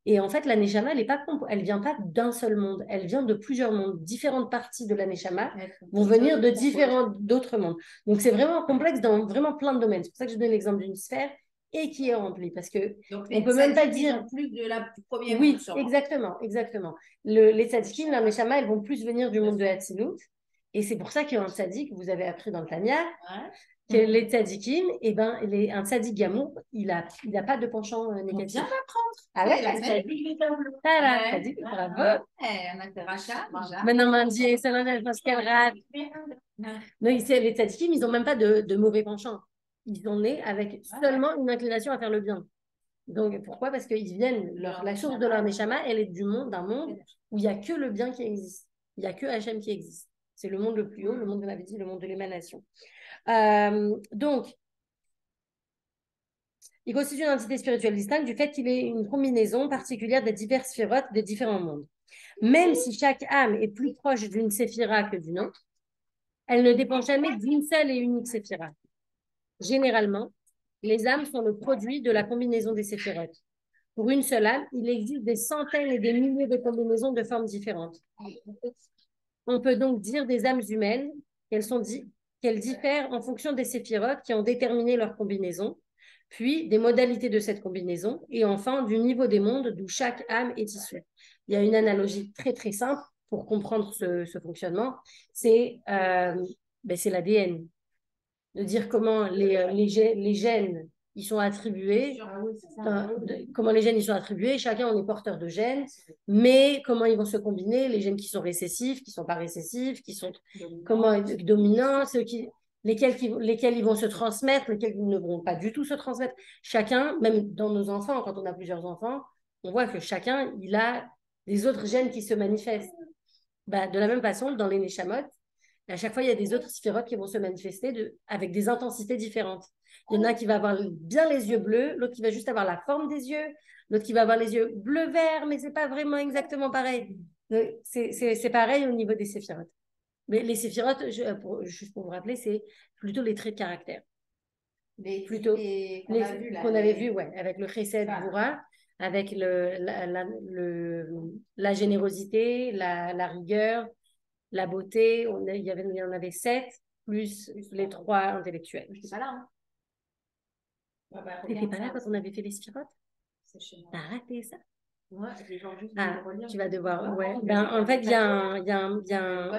Et en fait, la Neshama, elle vient pas d'un seul monde, elle vient de plusieurs mondes. Différentes parties de la Neshama vont venir de d'autres mondes. Donc, c'est vraiment complexe dans vraiment plein de domaines. C'est pour ça que je donne l'exemple d'une sphère et qui est remplie. Parce que on peut même pas dire plus de la première. Oui, exactement. Les tzadikim, la Neshama, elles vont plus venir du monde de Hatzilut. Et c'est pour ça qu'un tzadik, vous avez appris dans le Tanya, que les tzadikim, un tzadik gamour, il a pas de penchant négatif. Viens m'apprendre. Ah ouais, tzadik, bravo. On a fait rachat déjà. Maintenant, on dit, c'est l'un parce qu'elle rate. Non, les tzadikim, ils n'ont même pas de mauvais penchant. Ils sont nés avec seulement une inclination à faire le bien. Donc, pourquoi? Parce qu'ils viennent, la source de leur Neshama, elle est d'un monde où il n'y a que le bien qui existe. Il n'y a que Hachem qui existe. C'est le monde le plus haut, le monde, on avait dit, le monde de l'émanation. Donc, il constitue une entité spirituelle distincte du fait qu'il est une combinaison particulière des diverses sphirotes des différents mondes. Même si chaque âme est plus proche d'une séphira que d'une autre, elle ne dépend jamais d'une seule et unique séphira. Généralement, les âmes sont le produit de la combinaison des séphirotes. Pour une seule âme, il existe des centaines et des milliers de combinaisons de formes différentes. On peut donc dire des âmes humaines qu'elles diffèrent en fonction des séphirotes qui ont déterminé leur combinaison, puis des modalités de cette combinaison, et enfin du niveau des mondes d'où chaque âme est issue. Il y a une analogie très très simple pour comprendre ce fonctionnement, c'est l'ADN. De dire comment les gènes ils sont attribués, comment les gènes ils sont attribués, chacun on est porteur de gènes, mais comment ils vont se combiner, les gènes qui sont récessifs, qui sont pas récessifs, qui sont comment dominants, lesquels ils vont se transmettre, lesquels ils ne vont pas du tout se transmettre. Chacun, même dans nos enfants, quand on a plusieurs enfants, on voit que chacun il a des autres gènes qui se manifestent. De la même façon, dans les Neshamot, à chaque fois, il y a des autres sphirotes qui vont se manifester avec des intensités différentes. Il y en a qui va avoir bien les yeux bleus, l'autre qui va juste avoir la forme des yeux, l'autre qui va avoir les yeux bleu-vert, mais c'est pas vraiment exactement pareil. C'est pareil au niveau des séphirotes. Mais les séphirotes, juste pour vous rappeler, c'est plutôt les traits de caractère. Plutôt qu'on avait vu, ouais, avec le chesed Goura, avec la générosité, la rigueur, la beauté, il y en avait 7, plus les 3 intellectuels. Je n'étais pas là. Hein. Tu n'étais pas là quand on avait fait les sphirotes? T'as raté ça? Ouais, juste tu vas devoir. Ouais. En fait, il y a un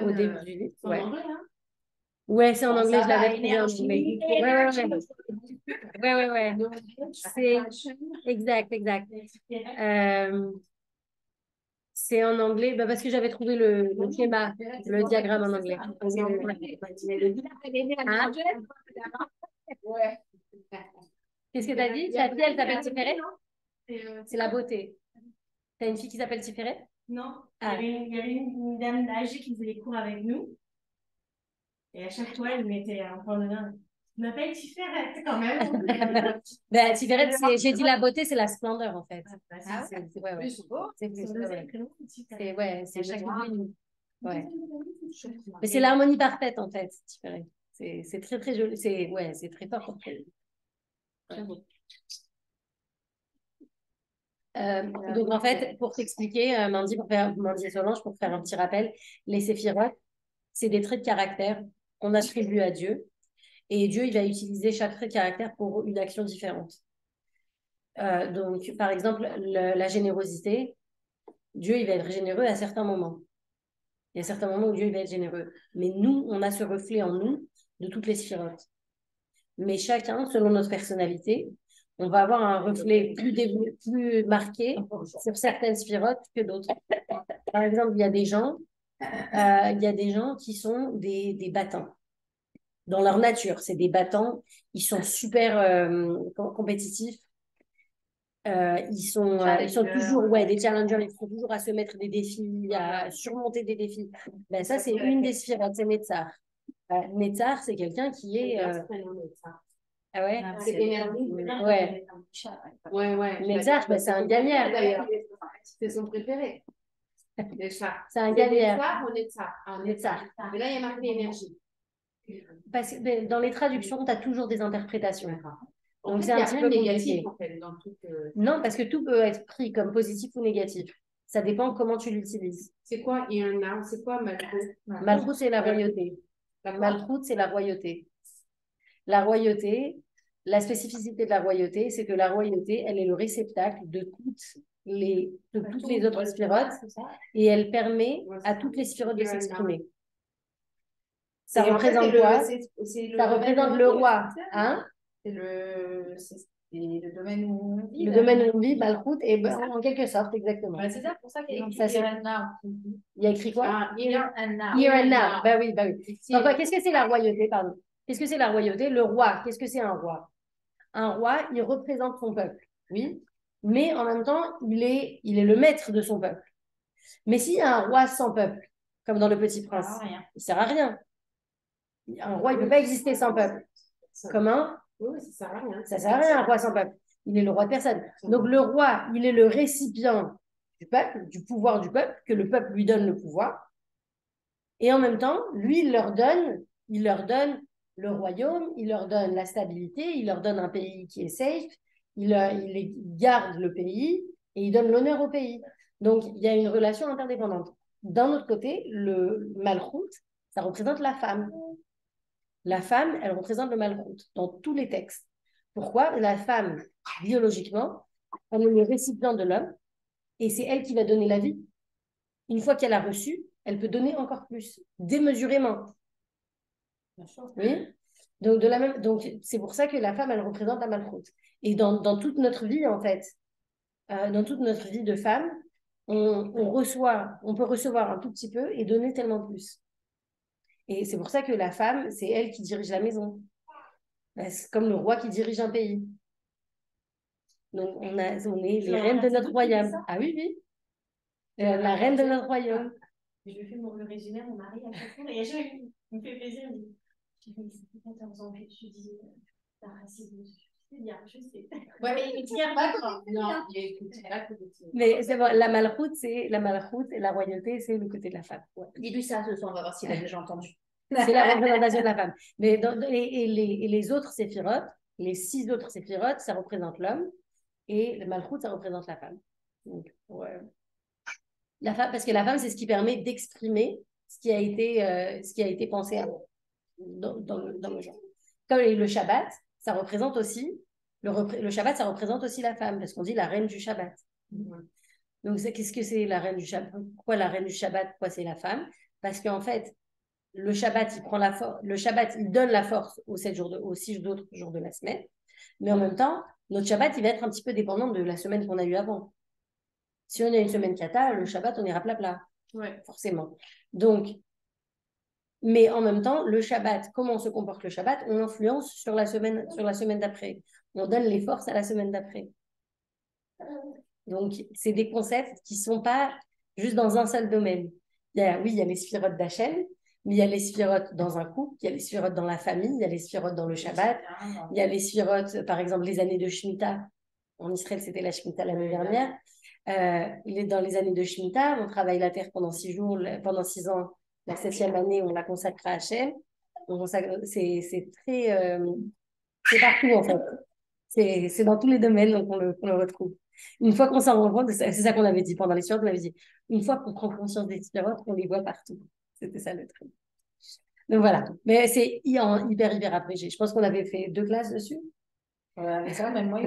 au début du. Ouais. En anglais, hein? Ouais, c'est en anglais, je l'avais trouvé en anglais. Ouais. C'est exact. C'est en anglais, parce que j'avais trouvé le schéma, le diagramme en anglais. Qu'est-ce que tu as dit? Ta fille, elle s'appelle Tiferet? C'est la beauté. Tu as une fille qui s'appelle Tiferet? Non. Il y avait une dame âgée qui faisait les cours avec nous. Et à chaque fois, elle mettait un point d'honneur. Tu m'appelles Tiferet quand même. Tiferet, j'ai dit la beauté, c'est la splendeur en fait. C'est chaque ouais. Mais c'est l'harmonie parfaite en fait, Tiferet. C'est très très joli. C'est très fort. Donc en fait, pour t'expliquer, Mandy et Solange, pour faire un petit rappel, les séphirotes, c'est des traits de caractère qu'on attribue à Dieu. Et Dieu, il va utiliser chaque trait de caractère pour une action différente. Donc, par exemple, la générosité, Dieu, il va être généreux à certains moments. Il y a certains moments où Dieu, il va être généreux. Mais nous, on a ce reflet en nous de toutes les sphirotes. Mais chacun, selon notre personnalité, on va avoir un reflet plus marqué sur certaines sphirotes que d'autres. Par exemple, il y a des gens qui sont des battants. Dans leur nature, c'est des battants. Ils sont super compétitifs. Ils sont toujours des challengers. Ils sont toujours à se mettre des défis, à surmonter des défis. Ça, c'est une des sphirotes, c'est Netzar. Netzar, c'est quelqu'un qui est... Ah ouais? C'est énergie. Ouais. Netzar, c'est un gagnant d'ailleurs. C'est son préféré. C'est un gagnant. Netzar. Mais là, il y a marqué énergie. Parce que dans les traductions, tu as toujours des interprétations. Donc, c'est un petit peu négatif, compliqué. en fait, dans tout, Non, parce que tout peut être pris comme positif ou négatif. Ça dépend comment tu l'utilises. C'est quoi c'est quoi Malchut? Malchut, c'est la royauté. Malchut, c'est la royauté. La royauté, la spécificité de la royauté, c'est que la royauté, elle est le réceptacle de toutes les autres sphirotes et elle permet à toutes les sphirotes de s'exprimer. Ça représente quoi? Ça représente le roi. Hein? C'est le domaine où on vit. Le domaine où on vit, Malchut, et en quelque sorte, exactement. C'est ça, pour ça qu'il y a écrit Here and Now. Il y a écrit quoi? Here and Now. Here and Now. Bah oui. Donc, qu'est-ce que c'est la royauté, pardon? Qu'est-ce que c'est la royauté? Le roi, qu'est-ce que c'est un roi? Un roi, il représente son peuple, oui, mais en même temps, il est le maître de son peuple. Mais s'il y a un roi sans peuple, comme dans Le Petit Prince, il ne sert à rien. Un roi, il ne peut pas exister sans peuple. Comment? Oui, ça sert à rien. Ça sert à rien, un roi sans peuple. Il est le roi de personne. Donc le roi, il est le récipient du peuple, du pouvoir du peuple, que le peuple lui donne le pouvoir. Et en même temps, lui, il leur donne le royaume, il leur donne la stabilité, il leur donne un pays qui est safe, il garde le pays et il donne l'honneur au pays. Donc, il y a une relation interdépendante. D'un autre côté, le Malchut, ça représente la femme. La femme, elle représente le Malchut dans tous les textes. Pourquoi? La femme, biologiquement, elle est le récipient de l'homme et c'est elle qui va donner la vie. Une fois qu'elle a reçu, elle peut donner encore plus, démesurément. Oui. Donc, c'est pour ça que la femme, elle représente la malchoute. Et dans toute notre vie, en fait, dans toute notre vie de femme, on peut recevoir un tout petit peu et donner tellement plus. Et c'est pour ça que la femme, c'est elle qui dirige la maison. C'est comme le roi qui dirige un pays. Donc, on est les reines de notre royaume. Ah oui, oui. La reine de notre royaume. Je fais le résumé à mon mari à chaque fois. Et à chaque fois, il me fait plaisir. Il me dit, j'ai fait 14 ans que je dis la racisme. C'est bien, je sais. Ouais, mais il tient pas quoi. Non, mais c'est bon, la malchoute et la royauté, c'est le côté de la femme. Ouais. Dis-lui ça ce soir, on va voir s'il a déjà entendu. C'est la représentation de la femme. Mais les autres séphirotes, les 6 autres séphirotes, ça représente l'homme. Et le malchoute, ça représente la femme. Donc, ouais. La femme, parce que la femme, c'est ce qui permet d'exprimer ce qui a été pensé avant, dans le genre. Comme le Shabbat, ça représente aussi, le Shabbat, ça représente aussi la femme, parce qu'on dit la reine du Shabbat. Donc, qu'est-ce que c'est la reine du Shabbat? Pourquoi la reine du Shabbat? Pourquoi c'est la femme? Parce qu'en fait, le Shabbat, il donne la force aux 6 autres jours de la semaine, mais en même temps, notre Shabbat, il va être un petit peu dépendant de la semaine qu'on a eue avant. Si on a une semaine kata, le Shabbat, on ira plat-plat. Ouais. Forcément. Donc, mais en même temps, le Shabbat, comment se comporte le Shabbat? On influence sur la semaine d'après. On donne les forces à la semaine d'après. Donc, c'est des concepts qui ne sont pas juste dans un seul domaine. Il y a les sphirotes d'Hachem, mais il y a les sphirotes dans un couple, il y a les sphirotes dans la famille, il y a les sphirotes dans le Shabbat, il y a les sphirotes, par exemple, les années de Shemitah. En Israël, c'était la Shemitah l'année dernière. Dans les années de Shemitah, on travaille la terre pendant 6 jours, pendant 6 ans. La 7e année, on la consacre à Hachem. C'est très... c'est partout, en fait. C'est dans tous les domaines qu'on le retrouve. Une fois qu'on s'en rend compte, c'est ça qu'on avait dit pendant les sphirotes, on avait dit, une fois qu'on prend conscience des sphirotes, on les voit partout. C'était ça le truc. Donc voilà. Mais c'est hyper abrégé. Je pense qu'on avait fait 2 classes dessus. Ça, même moi,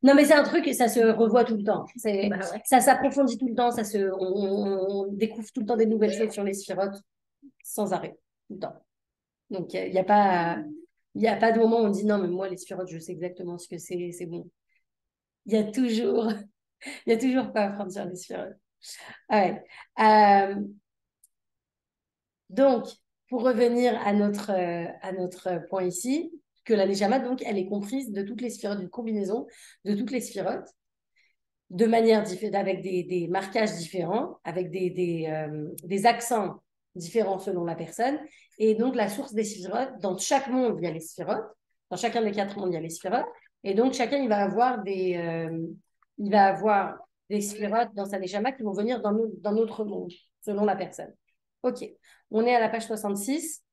non, mais c'est un truc, ça se revoit tout le temps. Ouais. Ça s'approfondit tout le temps. On découvre tout le temps des nouvelles choses sur les sphirotes sans arrêt, tout le temps. Donc, il n'y a pas de moment où on dit non, mais moi, les sphirotes, je sais exactement ce que c'est bon. Il y a toujours pas à apprendre sur les sphirotes. Ouais. Donc, pour revenir à notre point ici, que la Neshama, donc, elle est comprise de toutes les sphirotes, d'une combinaison de toutes les sphirotes, de manière différente, avec des marquages différents, avec des accents différents selon la personne. Et donc, la source des sphirotes, dans chaque monde, il y a les sphirotes. Dans chacun des 4 mondes, il y a les sphirotes. Et donc, chacun, il va avoir des sphirotes dans sa Neshama qui vont venir dans notre monde, selon la personne. OK. On est à la page 66.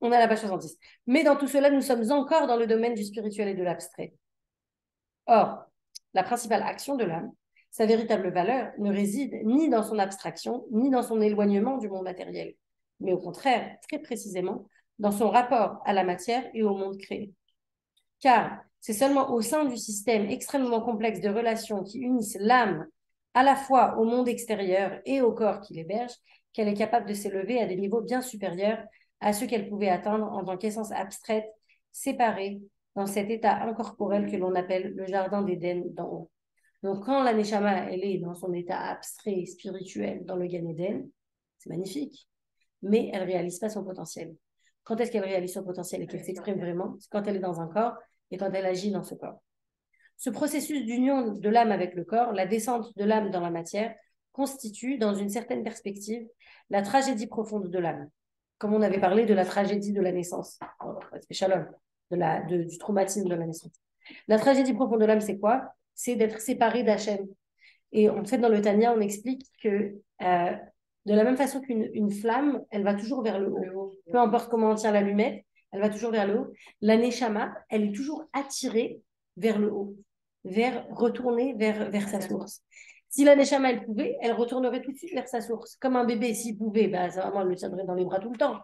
On est à la page 66. Mais dans tout cela, nous sommes encore dans le domaine du spirituel et de l'abstrait. Or, la principale action de l'âme, sa véritable valeur, ne réside ni dans son abstraction, ni dans son éloignement du monde matériel, mais au contraire, très précisément, dans son rapport à la matière et au monde créé. Car c'est seulement au sein du système extrêmement complexe de relations qui unissent l'âme à la fois au monde extérieur et au corps qui l'héberge, qu'elle est capable de s'élever à des niveaux bien supérieurs à ceux qu'elle pouvait atteindre en tant qu'essence abstraite, séparée, dans cet état incorporel que l'on appelle le jardin d'Éden d'en haut. Donc, quand la Neshama, elle est dans son état abstrait, spirituel, dans le Gan Eden, c'est magnifique, mais elle ne réalise pas son potentiel. Quand est-ce qu'elle réalise son potentiel et qu'elle s'exprime vraiment? C'est quand elle est dans un corps et quand elle agit dans ce corps. Ce processus d'union de l'âme avec le corps, la descente de l'âme dans la matière, constitue, dans une certaine perspective, la tragédie profonde de l'âme. Comme on avait parlé de la tragédie de la naissance, c'est Shalom, du traumatisme de la naissance. La tragédie profonde de l'âme, c'est quoi? C'est d'être séparé d'Hachem. Et en fait, dans le Tanya, on explique que de la même façon qu'une flamme, elle va toujours vers le haut. Peu importe comment on tient l'allumette, elle va toujours vers le haut. La Neshama, elle est toujours attirée vers le haut, retourner vers sa source. Si la Neshama, elle pouvait, elle retournerait tout de suite vers sa source. Comme un bébé, s'il pouvait, ça, vraiment, elle le tiendrait dans les bras tout le temps.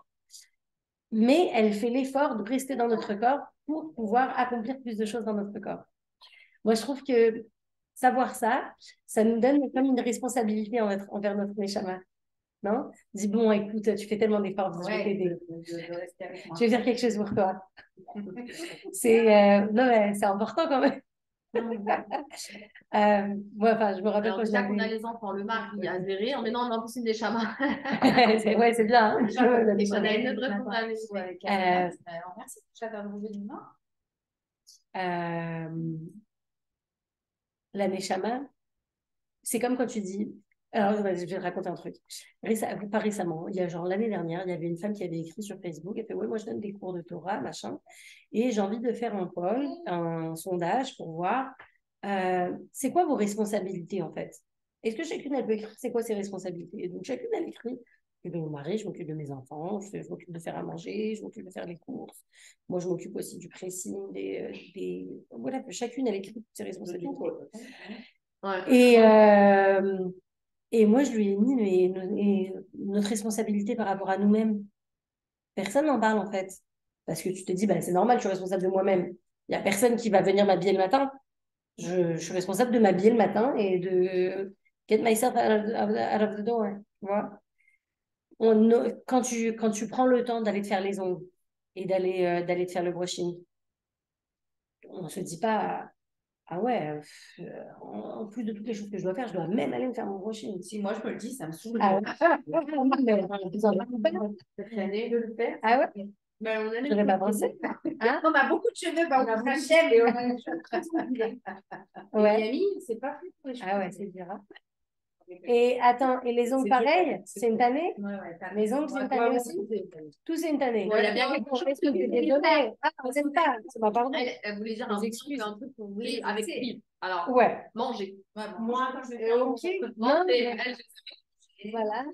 Mais elle fait l'effort de rester dans notre corps pour pouvoir accomplir plus de choses dans notre corps. Moi, je trouve que savoir ça, ça nous donne comme une responsabilité envers notre Neshama. Non? Dis, bon, écoute, tu fais tellement d'efforts, je vais t'aider. Je vais faire quelque chose pour toi. Non, mais c'est important quand même. Moi, enfin, je me rappelle quand déjà qu'on a les enfants, le mari à gérer, mais non, on a en plus une des chamas. Ouais, c'est bien. Hein, on a une autre responsabilité. Merci, j'adore le mouvement. La Neshama, c'est comme quand tu dis. Alors, je vais te raconter un truc. Pas récemment, il y a genre l'année dernière, il y avait une femme qui avait écrit sur Facebook, elle fait ouais, moi je donne des cours de Torah, machin, et j'ai envie de faire un poll, un sondage pour voir c'est quoi vos responsabilités en fait. Est-ce que chacune elle peut écrire c'est quoi ses responsabilités? Et donc chacune elle écrit je m'occupe de mon mari, je m'occupe de mes enfants, je m'occupe de faire à manger, je m'occupe de faire les courses. Moi, je m'occupe aussi du pressing, Voilà, chacune elle écrit toutes ses responsabilités. Ouais. Et moi, je lui ai mis notre responsabilité par rapport à nous-mêmes. Personne n'en parle, en fait. Parce que tu te dis, bah, c'est normal, je suis responsable de moi-même. Il n'y a personne qui va venir m'habiller le matin. Je suis responsable de m'habiller le matin et de get myself out of the door. Tu vois? Quand tu prends le temps d'aller te faire les ongles et d'aller te faire le brushing, on ne se dit pas, ah ouais, en plus de toutes les choses que je dois faire, je dois même aller me faire mon brushing. Si moi je me le dis, ça me saoule. Ah ouais. Cette année de le faire. Ah ouais. Ben, je n'aurais pas pensé. Hein? On a beaucoup de cheveux, ben, on a Rachel et on a les cheveux très stylés. Ouais. Et Miami, c'est pas fait pour les cheveux. Ah ouais, c'est dur. Hein. Et attends, et les ongles pareil, c'est une tannée? Ouais, ouais, les ongles, c'est une tannée aussi? Tout, c'est une tannée. Il y a bien quelque chose que c'est désolé. Ah, vous n'aimez pas. C'est ma pardon. Elle voulait dire un truc qu'on voulait avec lui. Alors, ouais. manger. Ouais, bon. Moi, quand je vais faire Ok. Non, mais... Voilà.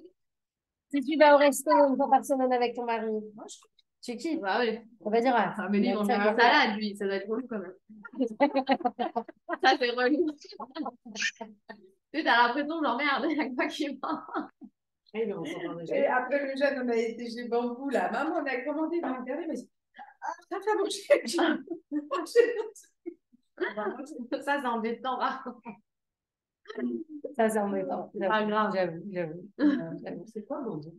Si tu vas au resto une fois par semaine avec ton mari, tu kiffes. Bah oui. On va dire, mais lui, il mange une salade, lui. Ça doit être relou quand même. Ça, c'est relou. Tu as l'impression, genre, merde, il y a quoi qui mange. Et après le jeune, on a été chez Bambou, là. Maman, on a commandé, on a regardé, mais ça fait manger. Ça, c'est embêtant. Ça, c'est embêtant. Pas grave. J'avoue. C'est quoi, Bambou?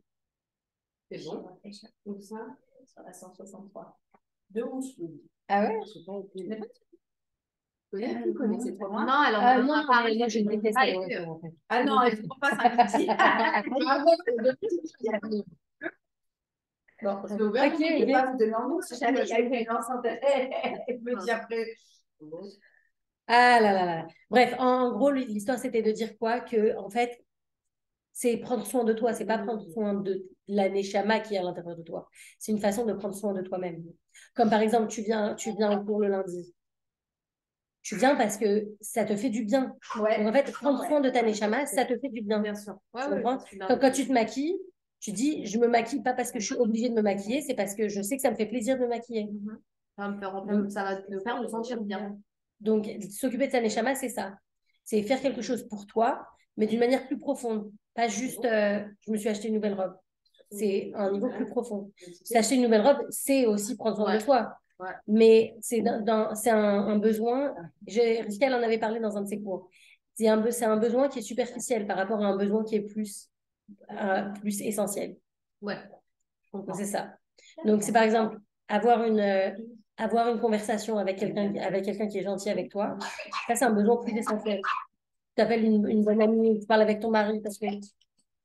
C'est bon. Comme ça, sur la 163. De 11 louis. Ah ouais? Je sais pas. Vous connaissez pas moi? Non, elle en non, parlé. moi, je déteste les voitures, en fait. Ah non, elle ne faut pas s'inquiéter. Bon, parce que ouvert, je ne peux pas vous donner en nom si jamais il y a eu une enceinte. Elle me dit après. Ah là là là. Bref, en gros, l'histoire, c'était de dire quoi? Que, en fait, c'est prendre soin de toi. C'est pas prendre soin de la neshama qui est à l'intérieur de toi. C'est une façon de prendre soin de toi-même. Comme par exemple, tu viens au cours le lundi. Tu viens parce que ça te fait du bien. Ouais. Donc, en fait, prendre soin de ta neshama, ça te fait du bien. Bien sûr. Ouais, tu comprends? Quand tu te maquilles, tu dis, je me maquille pas parce que je suis obligée de me maquiller, c'est parce que je sais que ça me fait plaisir de me maquiller. Ça va me faire me sentir bien. Donc, s'occuper de sa neshama, c'est ça. C'est faire quelque chose pour toi, mais d'une manière plus profonde. Pas juste, je me suis acheté une nouvelle robe. C'est un niveau plus profond. S'acheter une nouvelle robe, c'est aussi prendre soin de soi. Ouais. Mais c'est un besoin. Riscal en avait parlé dans un de ses cours. C'est un besoin qui est superficiel par rapport à un besoin qui est plus essentiel. Ouais. Donc, c'est ça. Donc, c'est par exemple avoir une conversation avec quelqu'un qui est gentil avec toi. Ça, c'est un besoin plus essentiel. Tu appelles une bonne amie, tu parles avec ton mari parce que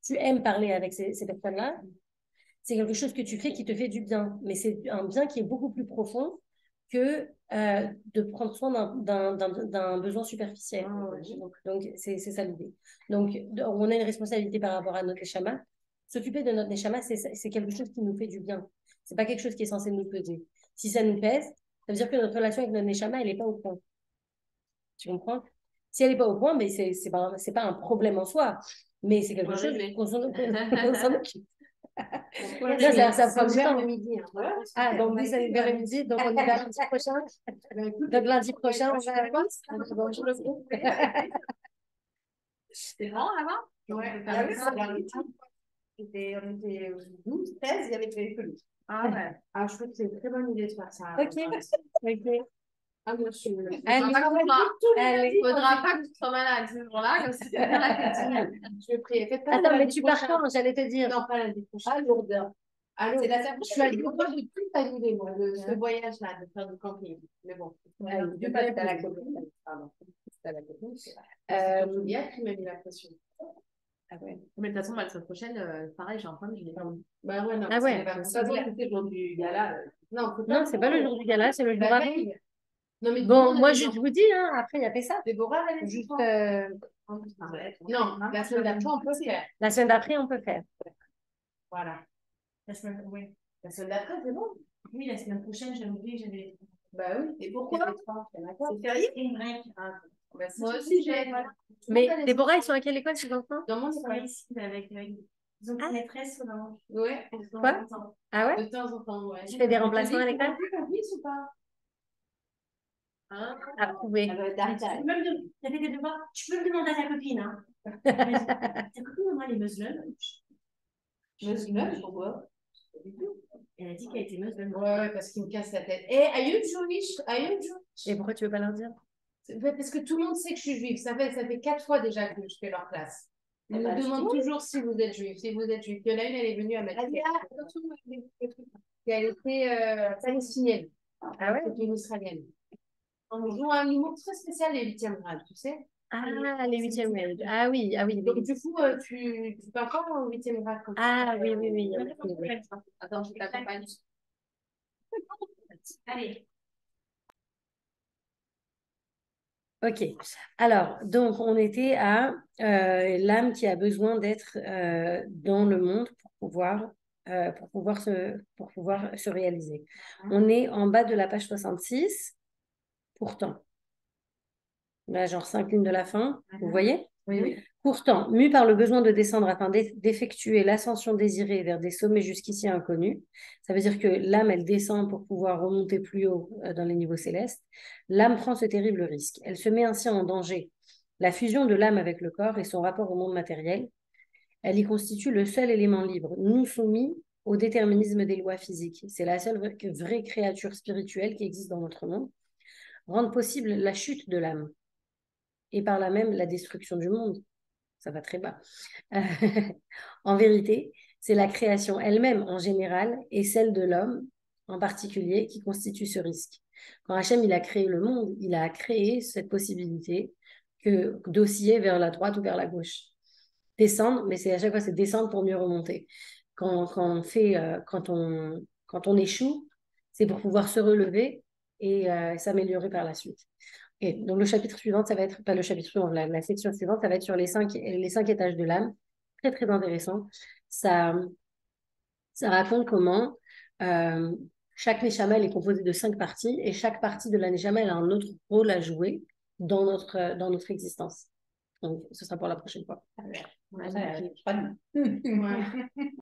tu aimes parler avec ces personnes-là. C'est quelque chose que tu fais qui te fait du bien. Mais c'est un bien qui est beaucoup plus profond que de prendre soin d'un besoin superficiel. Donc, c'est ça l'idée. Donc, on a une responsabilité par rapport à notre neshama. S'occuper de notre neshama, c'est quelque chose qui nous fait du bien. C'est pas quelque chose qui est censé nous peser. Si ça nous pèse, ça veut dire que notre relation avec notre neshama, elle n'est pas au point. Tu comprends? Si elle n'est pas au point, mais c'est pas un problème en soi. Mais c'est quelque chose qu'on s'en occupe. Ça prend du temps. Midi. Ah, donc oui, c'est vers le midi, donc on est vers lundi prochain. Donc lundi prochain, on va bonjour le groupe. C'est grand là-bas? Ouais. On était 12, 13, il y avait que lui. Ah ouais. Ah, je trouve que c'est une très bonne idée de faire ça. Ok. Ok. Ah, moi, je suis. Allez. Faudra pas que tu sois malade ce jour-là, comme ça, tu peux faire la cantine. Je vais prier. Faites pas Attends, mais tu pars quand? J'allais te dire. Non, pas lundi prochain. Ah, Lourdes. Allô, C'est la semaine je suis à Lourdes, moi, j'ai plus annulé, moi, ce voyage-là, de faire du camping. Mais bon. Je pas à la copine. Pardon. C'était à la copine. Julia qui m'a mis la pression. Ah ouais. Mais de toute façon, la semaine prochaine, pareil, j'ai un problème, je l'ai pas. Bah ouais, non. Ah ouais. C'est le jour du gala. Non, Non, c'est pas le jour du gala, c'est le jour La avant. veille. Non, mais Bon, moi, je vous dis, hein, après, il y a fait ça. Déborah, elle est Juste non, la semaine d'après, on peut faire. la semaine d'après, on peut faire. Voilà. Oui. La semaine d'après, c'est bon. Oui, la semaine prochaine, j'avais oublié, j'avais. Bah oui. Et pourquoi? C'est férié? C'est une break. Bah, Moi aussi, j'ai. Voilà. Mais Déborah, ils sont à quelle école, ces enfants? Dans mon Ils sont école. ici avec. Ils ont une maîtresse dans. Ouais. Quoi? Ah ouais? De temps en temps, ouais. Tu fais des remplacements à l'école? Ou pas? Hein? Approuvé. Tu peux des devoirs. Tu peux me demander à ta copine. Hein. Ta copine, moi, elle est musulmane. Musulmane, pourquoi? Elle a dit qu'elle était musulmane. Ouais, parce qu'il me casse la tête. Eh, are you Jewish? Are you Jewish? Et pourquoi tu veux pas leur dire? Parce que tout le monde sait que je suis juive. Ça fait 4 fois déjà que je fais leur classe. Ils me demandent toujours si vous êtes juif, si vous êtes juif. Il y en a une, elle est venue à ma tête. Elle était palestinienne. Ah ouais? C'est une israélienne. On joue un humour très spécial les 8e grades, tu sais. Ah, les 8e grades. Ah oui, ah oui. Donc, du coup, tu parles pas en 8e grade. Ah oui, oui, oui. Attends, je t'accompagne. Allez. Ok. Alors, donc, on était à l'âme qui a besoin d'être dans le monde pour pouvoir se réaliser. On est en bas de la page 66. Pourtant, là, genre 5 lignes de la fin, vous voyez? Oui, oui. Pourtant, mu par le besoin de descendre afin d'effectuer l'ascension désirée vers des sommets jusqu'ici inconnus, ça veut dire que l'âme, elle descend pour pouvoir remonter plus haut dans les niveaux célestes, l'âme prend ce terrible risque. Elle se met ainsi en danger. La fusion de l'âme avec le corps et son rapport au monde matériel, elle y constitue le seul élément libre, non soumis au déterminisme des lois physiques. C'est la seule vraie créature spirituelle qui existe dans notre monde. Rendre possible la chute de l'âme et par là même la destruction du monde. Ça va très bas. En vérité, c'est la création elle-même en général et celle de l'homme en particulier qui constitue ce risque. Quand Hachem il a créé le monde, il a créé cette possibilité d'osciller vers la droite ou vers la gauche. Descendre, mais c'est à chaque fois c'est descendre pour mieux remonter. Quand on échoue, c'est pour pouvoir se relever et s'améliorer par la suite. Et donc, le chapitre suivant, ça va être, pas le chapitre suivant, la section suivante, ça va être sur les cinq étages de l'âme. Très, très intéressant. Ça raconte comment chaque Neshama elle est composée de 5 parties et chaque partie de la Neshama elle a un autre rôle à jouer dans notre existence. Donc, ce sera pour la prochaine fois. Ouais.